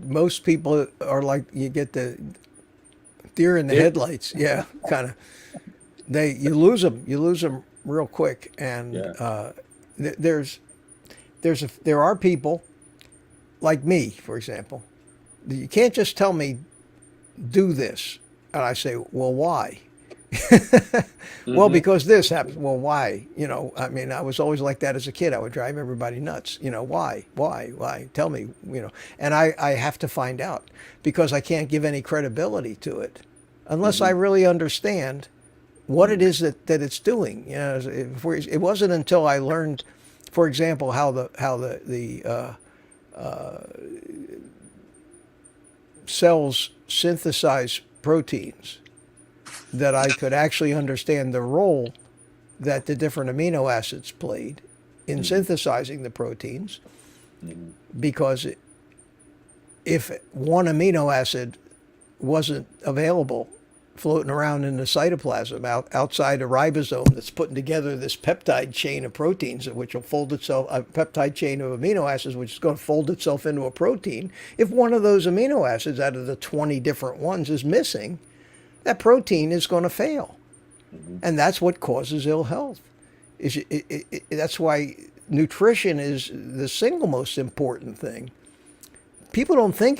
most people are like, you get the deer in the headlights. Yeah, kind of. You lose them real quick, and there are people like me, for example. You can't just tell me do this, and I say, well, why? Well, because this happens. Well, why? I mean, I was always like that as a kid. I would drive everybody nuts. Why? Tell me, And I have to find out, because I can't give any credibility to it unless I really understand what it is that it's doing. It wasn't until I learned, for example, how the cells synthesize proteins, that I could actually understand the role that the different amino acids played in synthesizing the proteins. Because if one amino acid wasn't available floating around in the cytoplasm outside a ribosome that's putting together this peptide chain of proteins, which will fold itself, a peptide chain of amino acids, which is going to fold itself into a protein. If one of those amino acids out of the 20 different ones is missing, that protein is going to fail. And that's what causes ill health. That's why nutrition is the single most important thing. People don't think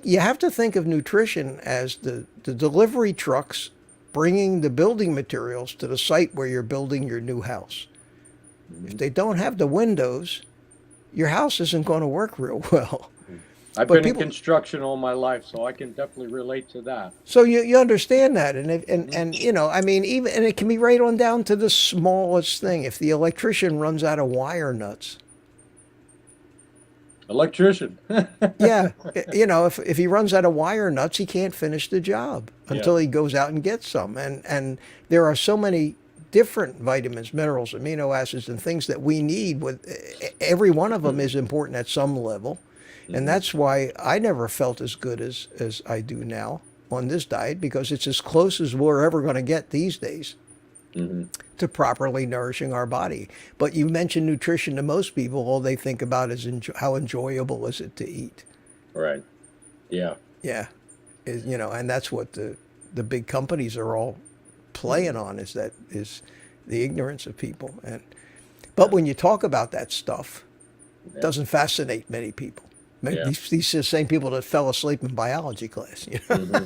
you have to think of nutrition as the delivery trucks bringing the building materials to the site where you're building your new house. If they don't have the windows, your house isn't going to work real well. I've been in construction all my life, so I can definitely relate to that. So you understand that, and I mean, and it can be right on down to the smallest thing. If the electrician runs out of wire nuts, electrician. Yeah, if he runs out of wire nuts, he can't finish the job until he goes out and gets some. And there are so many different vitamins, minerals, amino acids, and things that we need. With every one of them is important at some level. And that's why I never felt as good as I do now on this diet, because it's as close as we're ever going to get these days to properly nourishing our body. But you mention nutrition to most people, all they think about is how enjoyable is it to eat. Right. Yeah. Yeah, and that's what the big companies are all playing on is the ignorance of people. But when you talk about that stuff, it Yeah. doesn't fascinate many people. Yeah. These same people that fell asleep in biology class. Hmm.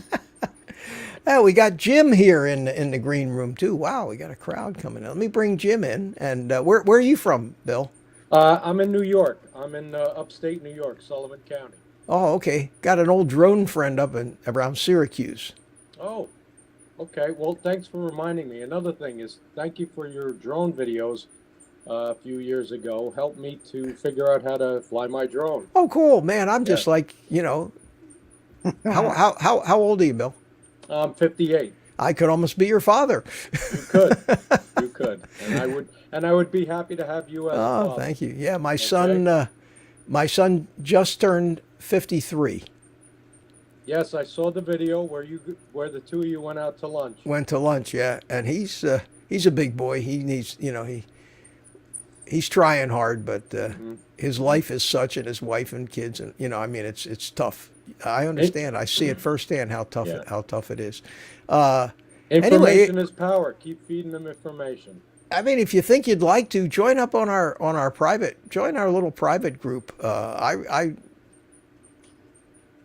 Oh, we got Jim here in the green room too. Wow, we got a crowd coming in. Let me bring Jim in. And where are you from, Bill? I'm in New York. I'm in upstate New York, Sullivan County. Oh, okay. Got an old drone friend up in around Syracuse. Oh, okay. Well, thanks for reminding me. Another thing is, thank you for your drone videos a few years ago. Helped me to figure out how to fly my drone. Oh, cool, man. I'm Yeah. just like, how old are you, Bill? I'm 58. I could almost be your father. You could, you could, and I would be happy to have you as a Oh, father. thank you. Yeah, my Okay. son just turned 53. Yes, I saw the video where the two of you went out to lunch. Went to lunch, yeah, and he's a big boy. He needs, he's trying hard, but Hmm. his Hmm. life is such, and his wife and kids, and I mean, it's tough. I It, understand. I see it firsthand yeah. how tough it is. Uh, anyway, Information is power. Keep feeding them information. I mean, if you think you'd like to join up on our private, join our little private group.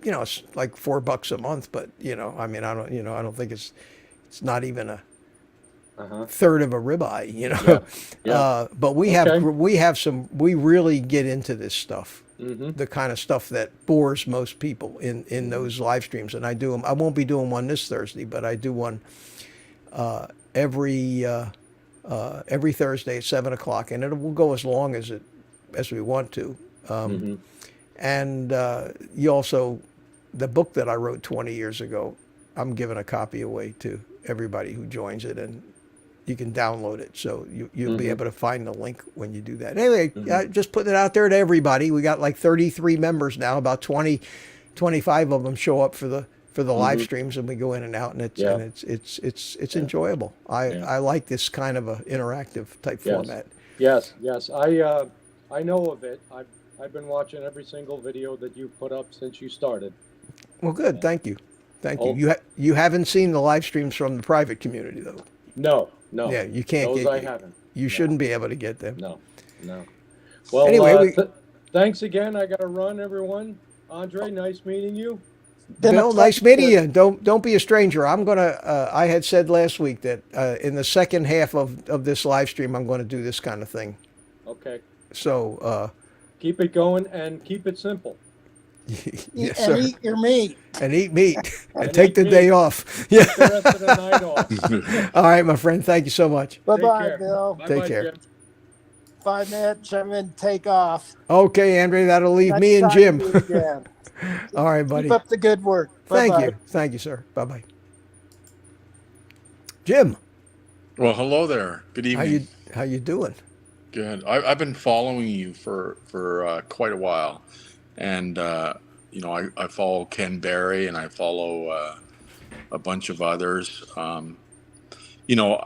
It's like $4 a month, but I mean, I don't think it's not even a Uh-huh. third of a ribeye. Yeah. Yeah. But Okay. we really get into this stuff, Mm-hmm. the kind of stuff that bores most people in those live streams, and I do them. I won't be doing one this Thursday, but I do one every Thursday at 7 o'clock, and it will go as long as we want to. Mm-hmm. And you also, the book that I wrote 20 years ago, I'm giving a copy away to everybody who joins it, and you can download it. So you'll be Mm-hmm. able to find the link when you do that. Anyway, Mm-hmm. just putting it out there to everybody. We got like 33 members now. About 25 of them show up for the live Mm-hmm. streams, and we go in and out, and Yeah. it's Yeah. enjoyable. Yeah. I like this kind of a interactive type Yes. format. Yes. Yes. I know of it. I've been watching every single video that you've put up since you started. Well, good. Thank you. Thank you. Oh, You haven't seen the live streams from the private community though. no, no. Yeah, you can't Those get. I haven't. You No, shouldn't be able to get them. no, no. Well, Anyway, thanks again. I got to run, everyone. Andre, nice meeting you. Been a Bill, nice pleasure. meeting you. Don't be a stranger. I'm gonna. I had said last week that in the second half of this live stream, I'm going to do this kind of thing. Okay. So Keep it going and keep it simple. yes, And sir. eat your meat. And eat meat and And take eat the meat. day off. Yeah. Take the rest of the night off. All right, my friend. Thank you so much. Bye Take bye, care. Bill. Bye Take bye, care. Jim. 5 minutes. I'm going to take off. Okay, Andre. That'll leave Next me and time Jim. we meet again. All right, buddy. Keep up the good work. Thank Bye-bye. you. Thank you, sir. Bye bye. Jim, Well, hello there. Good evening. how you doing? Good. I've been following you for quite a while, and I follow Ken Berry and I follow a bunch of others. You know,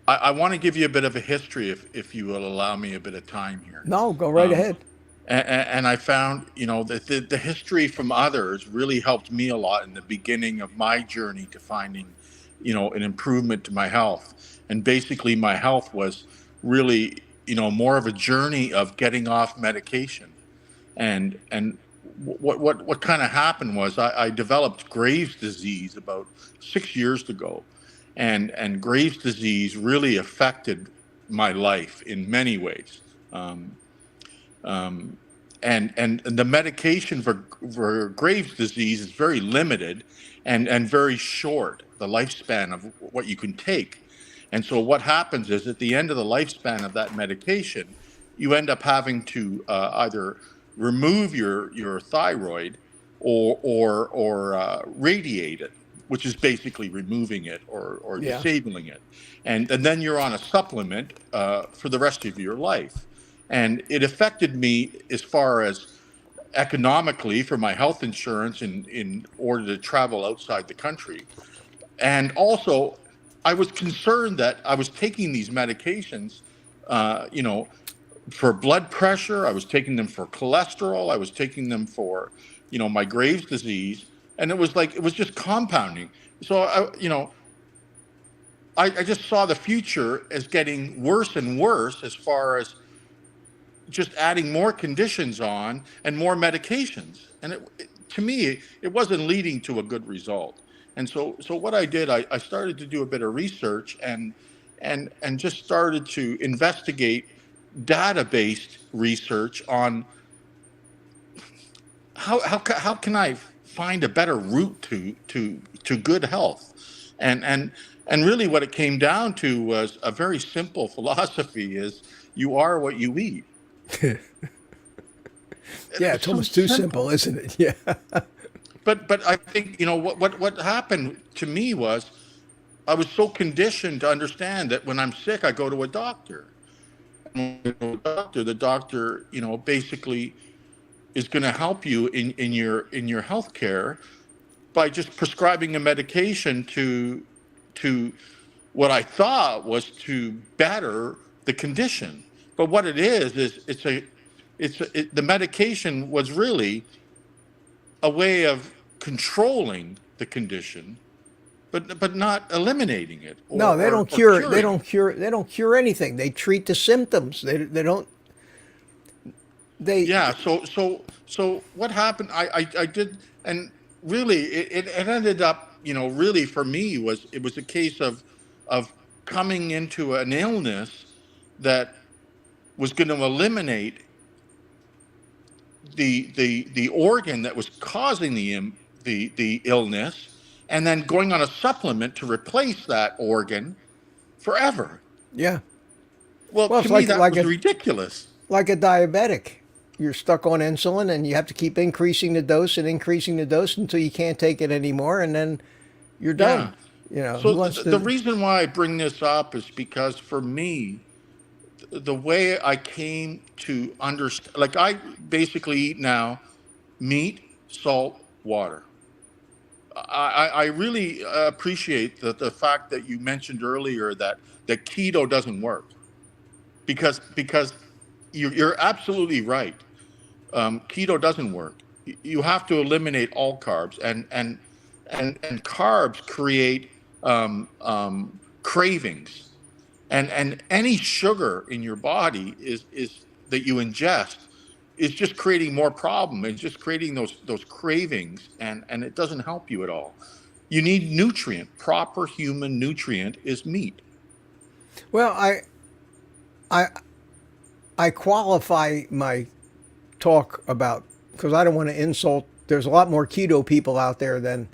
I want to give you a bit of a history if you will allow me a bit of time here. No, go right Um, ahead. and I found, that the history from others really helped me a lot in the beginning of my journey to finding, an improvement to my health. And basically, my health was really, more of a journey of getting off medication. And what kind of happened was I developed Graves' disease about 6 years ago, and Graves' disease really affected my life in many ways. Um, um, and the medication for Graves' disease is very limited and very short, the lifespan of what you can take. And so what happens is at the end of the lifespan of that medication, you end up having to either remove your thyroid or radiate it, which is basically removing it or Yeah. disabling it. And then you're on a supplement for the rest of your life. And it affected me as far as economically for my health insurance in order to travel outside the country. And also, I was concerned that I was taking these medications, for blood pressure. I was taking them for cholesterol. I was taking them for my Graves' disease, and it was just compounding. So I just saw the future as getting worse and worse as far as just adding more conditions on and more medications. And to me, it wasn't leading to a good result. And so what I did, I started to do a bit of research and just started to investigate data-based research on how can I find a better route to good health. And really what it came down to was a very simple philosophy: is you are what you eat. Yeah, it's So almost too simple. simple, isn't it? Yeah. But I think what happened to me was I was so conditioned to understand that when I'm sick, I go to a doctor. And when I go to a doctor, the doctor, basically is going to help you in your health care by just prescribing a medication to what I thought was to better the condition. But what it is the medication was really a way of controlling the condition, but not eliminating it No, they don't or cure. They curing don't it. cure. They don't cure anything. They treat the symptoms. They don't. They Yeah. So what happened? I did, and really it ended up, really for me it was a case of coming into an illness that was going to eliminate the organ that was causing the illness, and then going on a supplement to replace that organ forever. yeah. Well, Well, to it's me like that was ridiculous. a diabetic. You're stuck on insulin, and you have to keep increasing the dose and increasing the dose until you can't take it anymore, and then you're done. Yeah. Who So wants the to? reason why I bring this up is because for me, the way I came to understand, like I basically eat now meat, salt, water. I really appreciate the fact that you mentioned earlier that keto doesn't work, because you're absolutely right. Keto doesn't work. You have to eliminate all carbs, and carbs create cravings, and any sugar in your body is that you ingest is just creating more problem. It's just creating those cravings, and it doesn't help you at all. You need nutrient. Proper human nutrient is meat. Well, I I qualify my talk about, because I don't want to insult. There's a lot more keto people out there than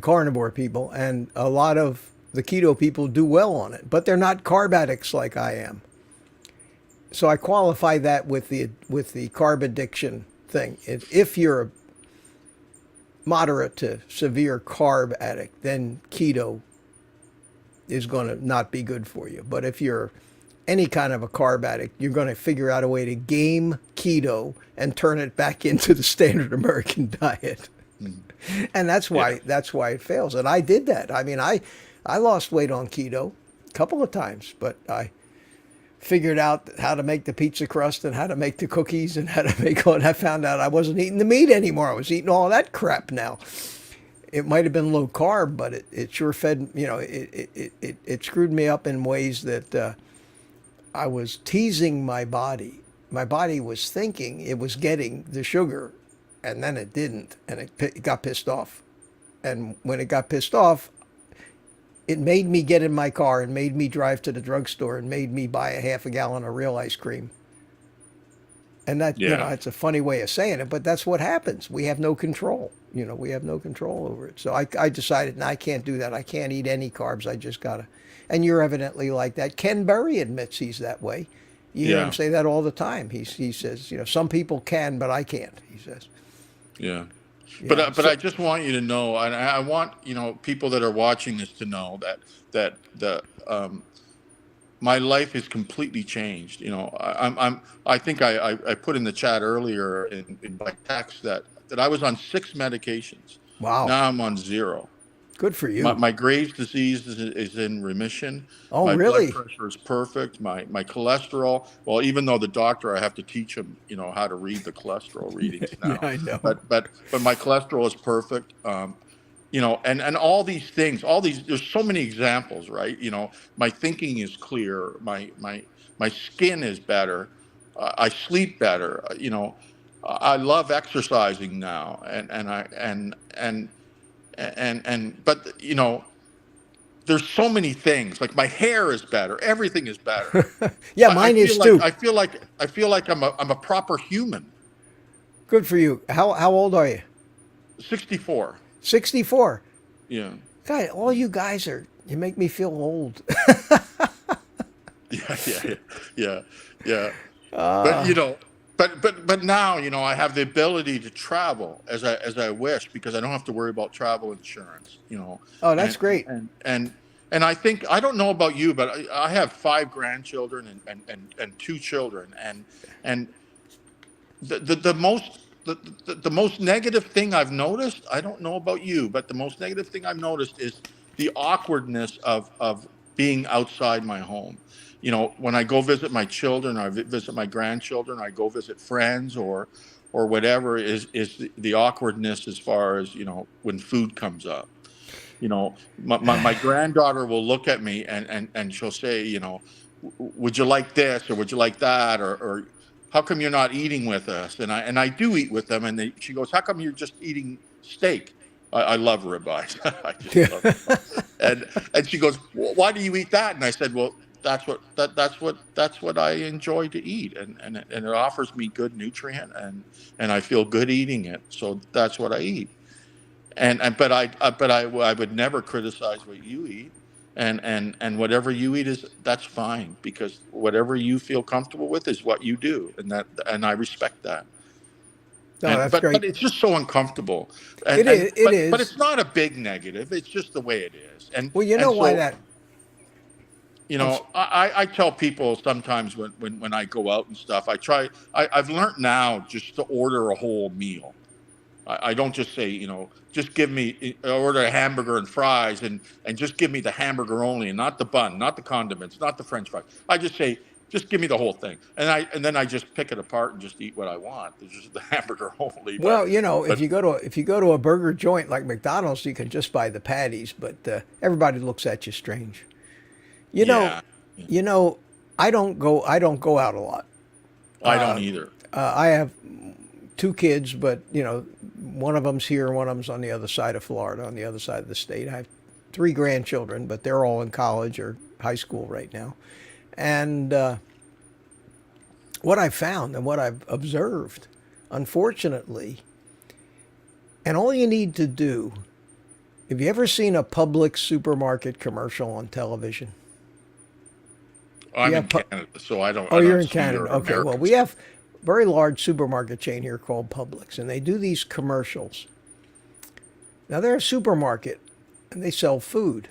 carnivore people, and a lot of the keto people do well on it, but they're not carb addicts like I am. So I qualify that with the carb addiction thing. If you're a moderate to severe carb addict, then keto is going to not be good for you. But if you're any kind of a carb addict, you're going to figure out a way to game keto and turn it back into the standard American diet. Mhm. And Yeah. that's why it fails. And I did that. I mean, I lost weight on keto a couple of times, but I figured out how to make the pizza crust and how to make the cookies and how to make all. And I found out I wasn't eating the meat anymore. I was eating all that crap now. It might have been low carb, but it sure fed. It screwed me up in ways that I was teasing my body. My body was thinking it was getting the sugar, and then it didn't, and it got pissed off. And when it got pissed off, it made me get in my car and made me drive to the drugstore and made me buy a half a gallon of real ice cream. And that, Yeah. it's a funny way of saying it, but that's what happens. We have no control. We have no control over it. So I decided, no, I can't do that. I can't eat any carbs. I just gotta. And you're evidently like that. Ken Berry admits he's that way. You hear him Yeah. say that all the time. He says, some people can, but I can't. He says, Yeah. But yeah. but So I just want you to know, and I want people that are watching this to know that the my life is completely changed. I think I put in the chat earlier in by text that I was on 6 medications. wow, Now I'm on 0. Good for you. My Graves' disease is in remission. Oh, My blood really? pressure is perfect. My cholesterol, well, even though the doctor, I have to teach him, how to read the cholesterol readings Yeah, now. I know. But my cholesterol is perfect. And all these things, there's so many examples, right? My thinking is clear. My skin is better. I sleep better. I love exercising now, but there's so many things. Like my hair is better. Everything is better. Yeah, I mine feel is like too. I'm a proper human. Good for you. How old are you? 64. 64. Yeah. God, all you guys you make me feel old. Yeah. Yeah. But but now I have the ability to travel as I wish, because I don't have to worry about travel insurance. Oh, that's and great. and I think, I don't know about you, but I have 5 grandchildren and 2 children, and the most negative thing I've noticed, I don't know about you, but the most negative thing I've noticed is the awkwardness of being outside my home. When I go visit my children, or I visit my grandchildren, I go visit friends, or whatever, is the awkwardness as far as, when food comes up. My granddaughter will look at me, and she'll say, would you like this, or would you like that, or how come you're not eating with us? And I do eat with them, and she goes, how come you're just eating steak? I love ribeyes. I just love ribeyes. And she goes, well, why do you eat that? And I said, well, that's what I enjoy to eat, and it offers me good nutrient, and I feel good eating it, so that's what I eat. But I would never criticize what you eat, and whatever you eat, that's fine, because whatever you feel comfortable with is what you do, and I respect that. No, And that's but great. it's just so uncomfortable, and It and is. It but is. it's not a big negative. It's just the way it is, and Well, you know and why so that? I'm, s- I tell people sometimes, when I go out and stuff, I've learned now just to order a whole meal. I don't just say, just give me, order a hamburger and fries, and just give me the hamburger only, and not the bun, not the condiments, not the French fries. I just say, just give me the whole thing, and then I just pick it apart and just eat what I want. It's just the hamburger only, well, if but you go to a burger joint like McDonald's, you can just buy the patties, but everybody looks at you strange. You know, yeah, yeah. you know, I don't go out a lot. I don't either. I have 2 kids, but one of them's here, and one of them's on the other side of Florida, on the other side of the state. I have 3 grandchildren, but they're all in college or high school right now. And what I've found and what I've observed, unfortunately, and all you need to do, have you ever seen a Publix supermarket commercial on television? I'm Yeah. in Canada, so I don't Oh, I you're don't in see your Canada. Okay. Well, American we stuff. have a very large supermarket chain here called Publix, and they do these commercials. Now, they're a supermarket, and they sell food,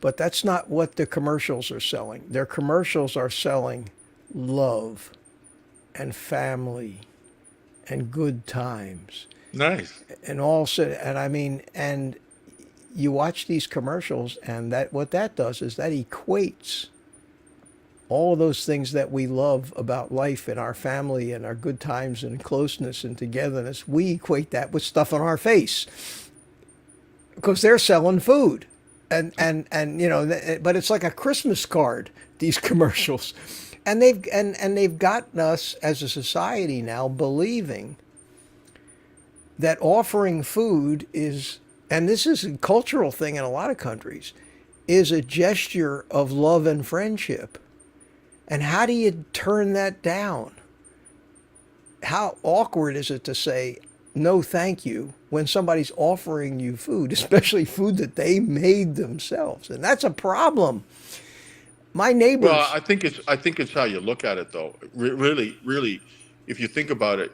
but that's not what the commercials are selling. Their commercials are selling love and family and good times Nice. and and I mean, and you watch these commercials, and what that does is that equates all of those things that we love about life and our family and our good times and closeness and togetherness. We equate that with stuff on our face because they're selling food, and but it's like a Christmas card, these commercials, and they've gotten us as a society now believing that offering food is, and this is a cultural thing in a lot of countries, is a gesture of love and friendship. And how do you turn that down? How awkward is it to say no thank you when somebody's offering you food, especially food that they made themselves? And that's a problem. My Well, neighbors, I think it's how you look at it, though. Really, really, if you think about it,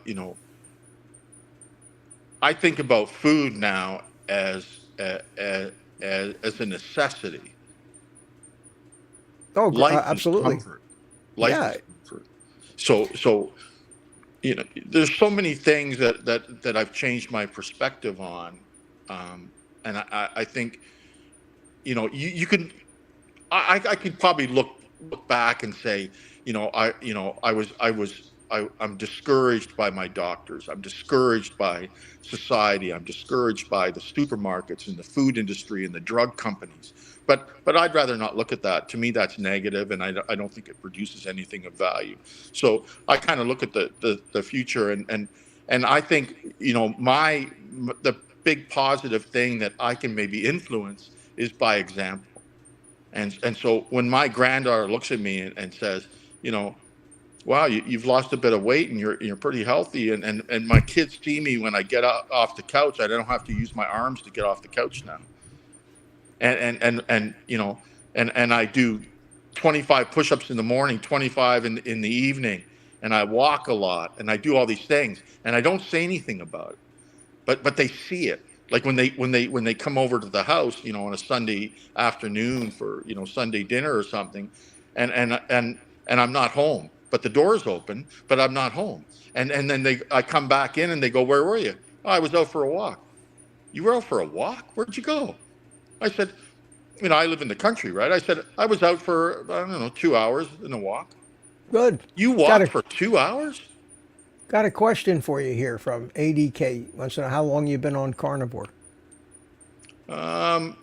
I think about food now as a necessity. oh, Life is absolutely. comfort. Life Yeah. is comfort. So there's so many things that I've changed my perspective on. And I think, you can, I could probably look back and say, I'm discouraged by my doctors. I'm discouraged by society. I'm discouraged by the supermarkets and the food industry and the drug companies. But I'd rather not look at that. To me, that's negative, and I don't think it produces anything of value. So I kind of look at the future, and I think, the big positive thing that I can maybe influence is by example. And so when my granddaughter looks at me and says, wow, you've lost a bit of weight and you're pretty healthy, and my kids see me when I get off the couch. I don't have to use my arms to get off the couch now. And I do 25 push-ups in the morning, 25 in the evening, and I walk a lot, and I do all these things, and I don't say anything about it, but they see it. Like when they come over to the house, on a Sunday afternoon for, Sunday dinner or something, and I'm not home, but the door's open, but I'm not home, and then I come back in and they go, "Where were you?" "Oh, I was out for a walk." "You were out for a walk? Where'd you go?" I said, I live in the country, right? I said, I was out for, I don't know, 2 hours in a walk. Good. You walked for 2 hours? Got a question for you here from ADK. Wants to know how long you've been on carnivore. Probably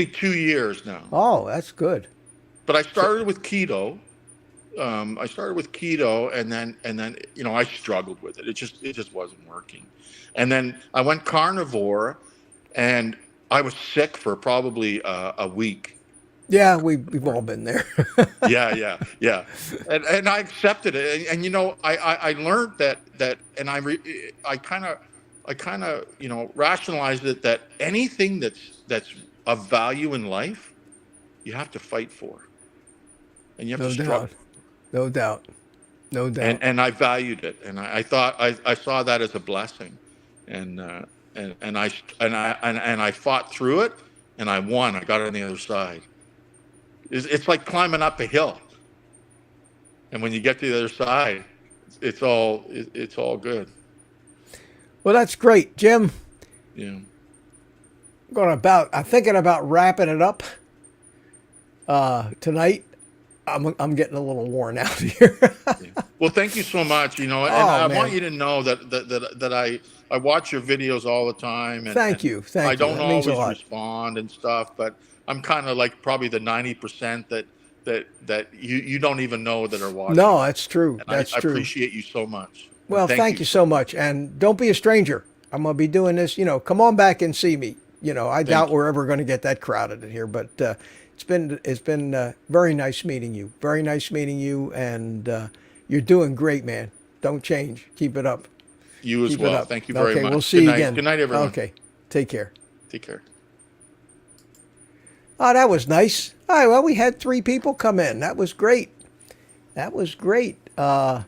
2 years now. Oh, that's good. But I started with keto. And then I struggled with it. It just wasn't working. And then I went carnivore, and I was sick for probably a week. Yeah, we've all been there. Yeah. And I accepted it. And I learned that, and I kind of rationalized it, that anything that's of value in life, you have to fight for, and you have to struggle. No doubt. And I valued it, and I thought I saw that as a blessing, and I fought through it, and I won. I got on the other side. It's like climbing up a hill, and when you get to the other side, it's all good. Well, that's great, Jim. Yeah. I'm thinking about wrapping it up tonight. I'm getting a little worn out here. Well, thank you so much. And I want you to know that I watch your videos all the time. And, thank you. I don't always respond and stuff, but I'm kind of like probably the 90% that you don't even know that are watching. No, that's true. And that's true. I appreciate you so much. Well, thank you so much. And don't be a stranger. I'm going to be doing this. Come on back and see me. I doubt we're ever going to get that crowded in here, but it's been very nice meeting you. Very nice meeting you, and you're doing great, man. Don't change. Keep it up. You as well. Thank you very much. Okay, we'll see you again. Good night, everyone. Okay, take care. Take care. Oh, that was nice. All right, well, we had 3 people come in. That was great. I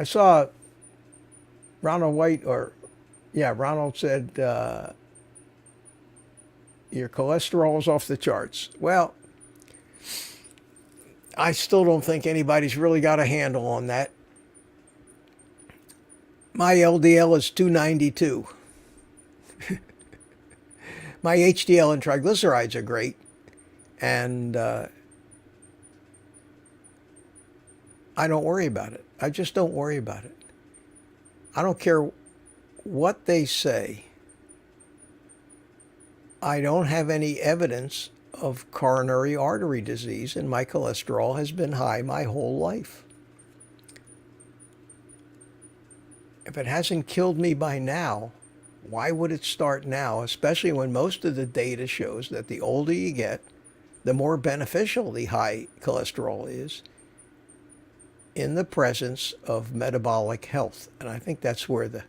saw Ronald Ronald said, your cholesterol's off the charts. Well, I still don't think anybody's really got a handle on that. My LDL is 292. My HDL and triglycerides are great. And I don't worry about it. I just don't worry about it. I don't care what they say. I don't have any evidence of coronary artery disease, and my cholesterol has been high my whole life. If it hasn't killed me by now, why would it start now, especially when most of the data shows that the older you get, the more beneficial the high cholesterol is in the presence of metabolic health. And I think that's where the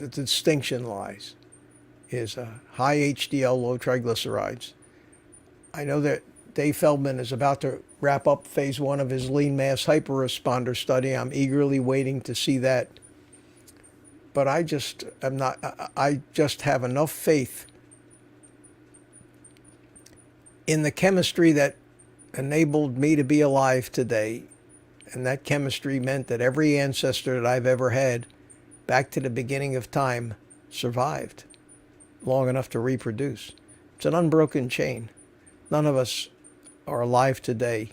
distinction lies, is high HDL, low triglycerides. I know that Dave Feldman is about to wrap up phase 1 of his lean mass hyperresponder study. I'm eagerly waiting to see that. But I just have enough faith in the chemistry that enabled me to be alive today. And that chemistry meant that every ancestor that I've ever had back to the beginning of time survived long enough to reproduce. It's an unbroken chain. None of us are alive today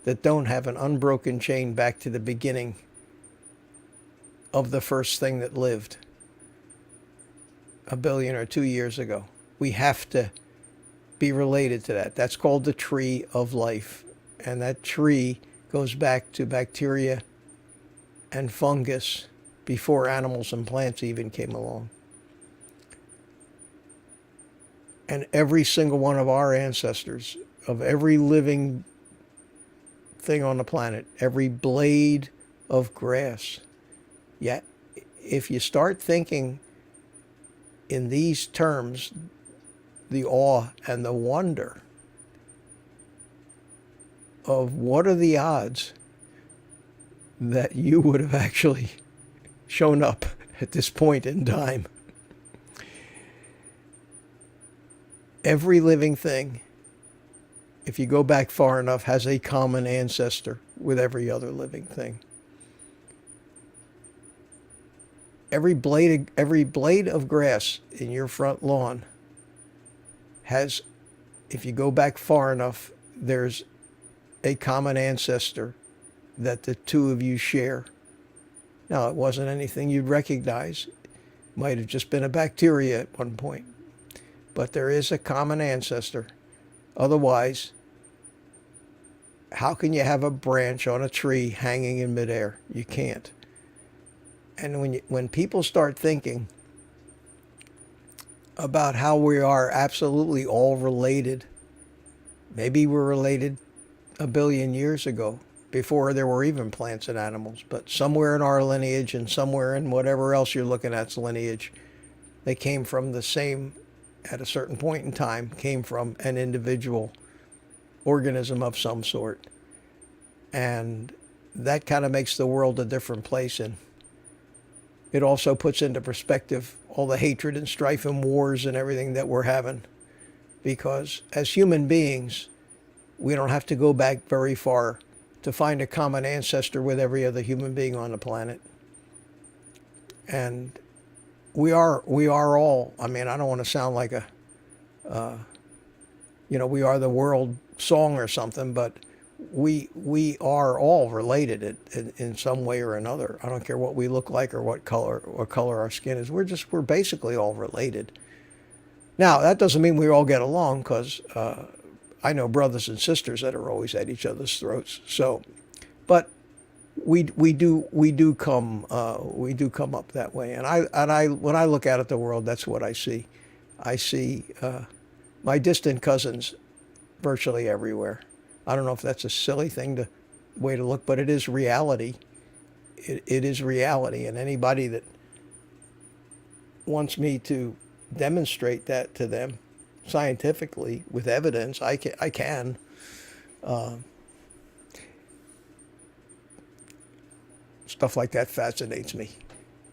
that don't have an unbroken chain back to the beginning of the first thing that lived 1 billion or 2 years ago. We have to be related to that. That's called the tree of life. And that tree goes back to bacteria and fungus before animals and plants even came along. And every single one of our ancestors, of every living thing on the planet, every blade of grass, yet if you start thinking in these terms, the awe and the wonder of what are the odds that you would have actually shown up at this point in time. Every living thing, if you go back far enough, has a common ancestor with every other living thing. Every blade of grass in your front lawn has, if you go back far enough, there's a common ancestor that the two of you share. Now, it wasn't anything you'd recognize. Might have just been a bacteria at one point. But there is a common ancestor. Otherwise, how can you have a branch on a tree hanging in midair? You can't. And when people start thinking about how we are absolutely all related, maybe we're related 1 billion years ago, before there were even plants and animals, but somewhere in our lineage and somewhere in whatever else you're looking at's lineage, they came from the same, at a certain point in time, came from an individual organism of some sort. And that kind of makes the world a different place. And it also puts into perspective all the hatred and strife and wars and everything that we're having. Because as human beings, we don't have to go back very far to find a common ancestor with every other human being on the planet. And we are all, I mean, I don't want to sound like we are the world song or something, but we are all related in some way or another. I don't care what we look like or what color our skin is. We're basically all related. Now, that doesn't mean we all get along, because I know brothers and sisters that are always at each other's throats. So, but we do come up that way. And I when I look out at the world, that's what I see. I see my distant cousins virtually everywhere. I don't know if that's a silly way to look, but it is reality. It is reality, and anybody that wants me to demonstrate that to them scientifically with evidence, I can. Stuff like that fascinates me.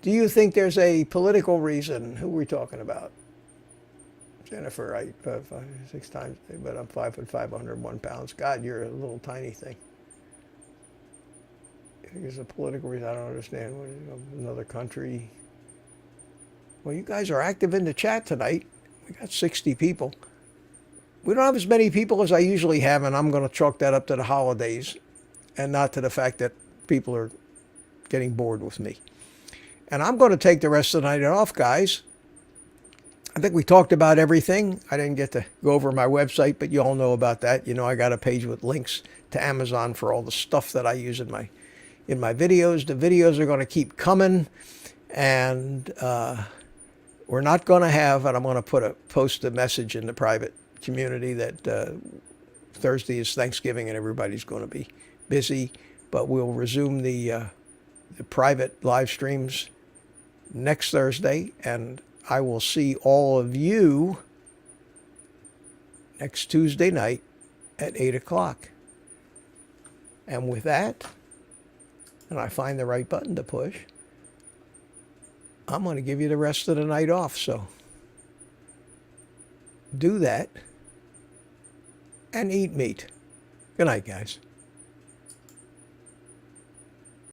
Do you think there's a political reason? Who are we talking about? Jennifer, I 6 times, but I'm 5'5", 101 pounds. God, you're a little tiny thing. I think there's a political reason. I don't understand. What is another country? Well, you guys are active in the chat tonight. We got 60 people. We don't have as many people as I usually have, and I'm going to chalk that up to the holidays and not to the fact that people are getting bored with me. And I'm going to take the rest of the night off, guys. I think we talked about everything. I didn't get to go over my website, but you all know about that. You know, I got a page with links to Amazon for all the stuff that I use in my videos. The videos are going to keep coming, and we're not going to have, and I'm going to post a message in the private community that Thursday is Thanksgiving and everybody's going to be busy, but we'll resume the private live streams next Thursday, and I will see all of you next Tuesday night at 8 o'clock. And with that, and I find the right button to push, I'm going to give you the rest of the night off. So do that and eat meat. Good night, guys.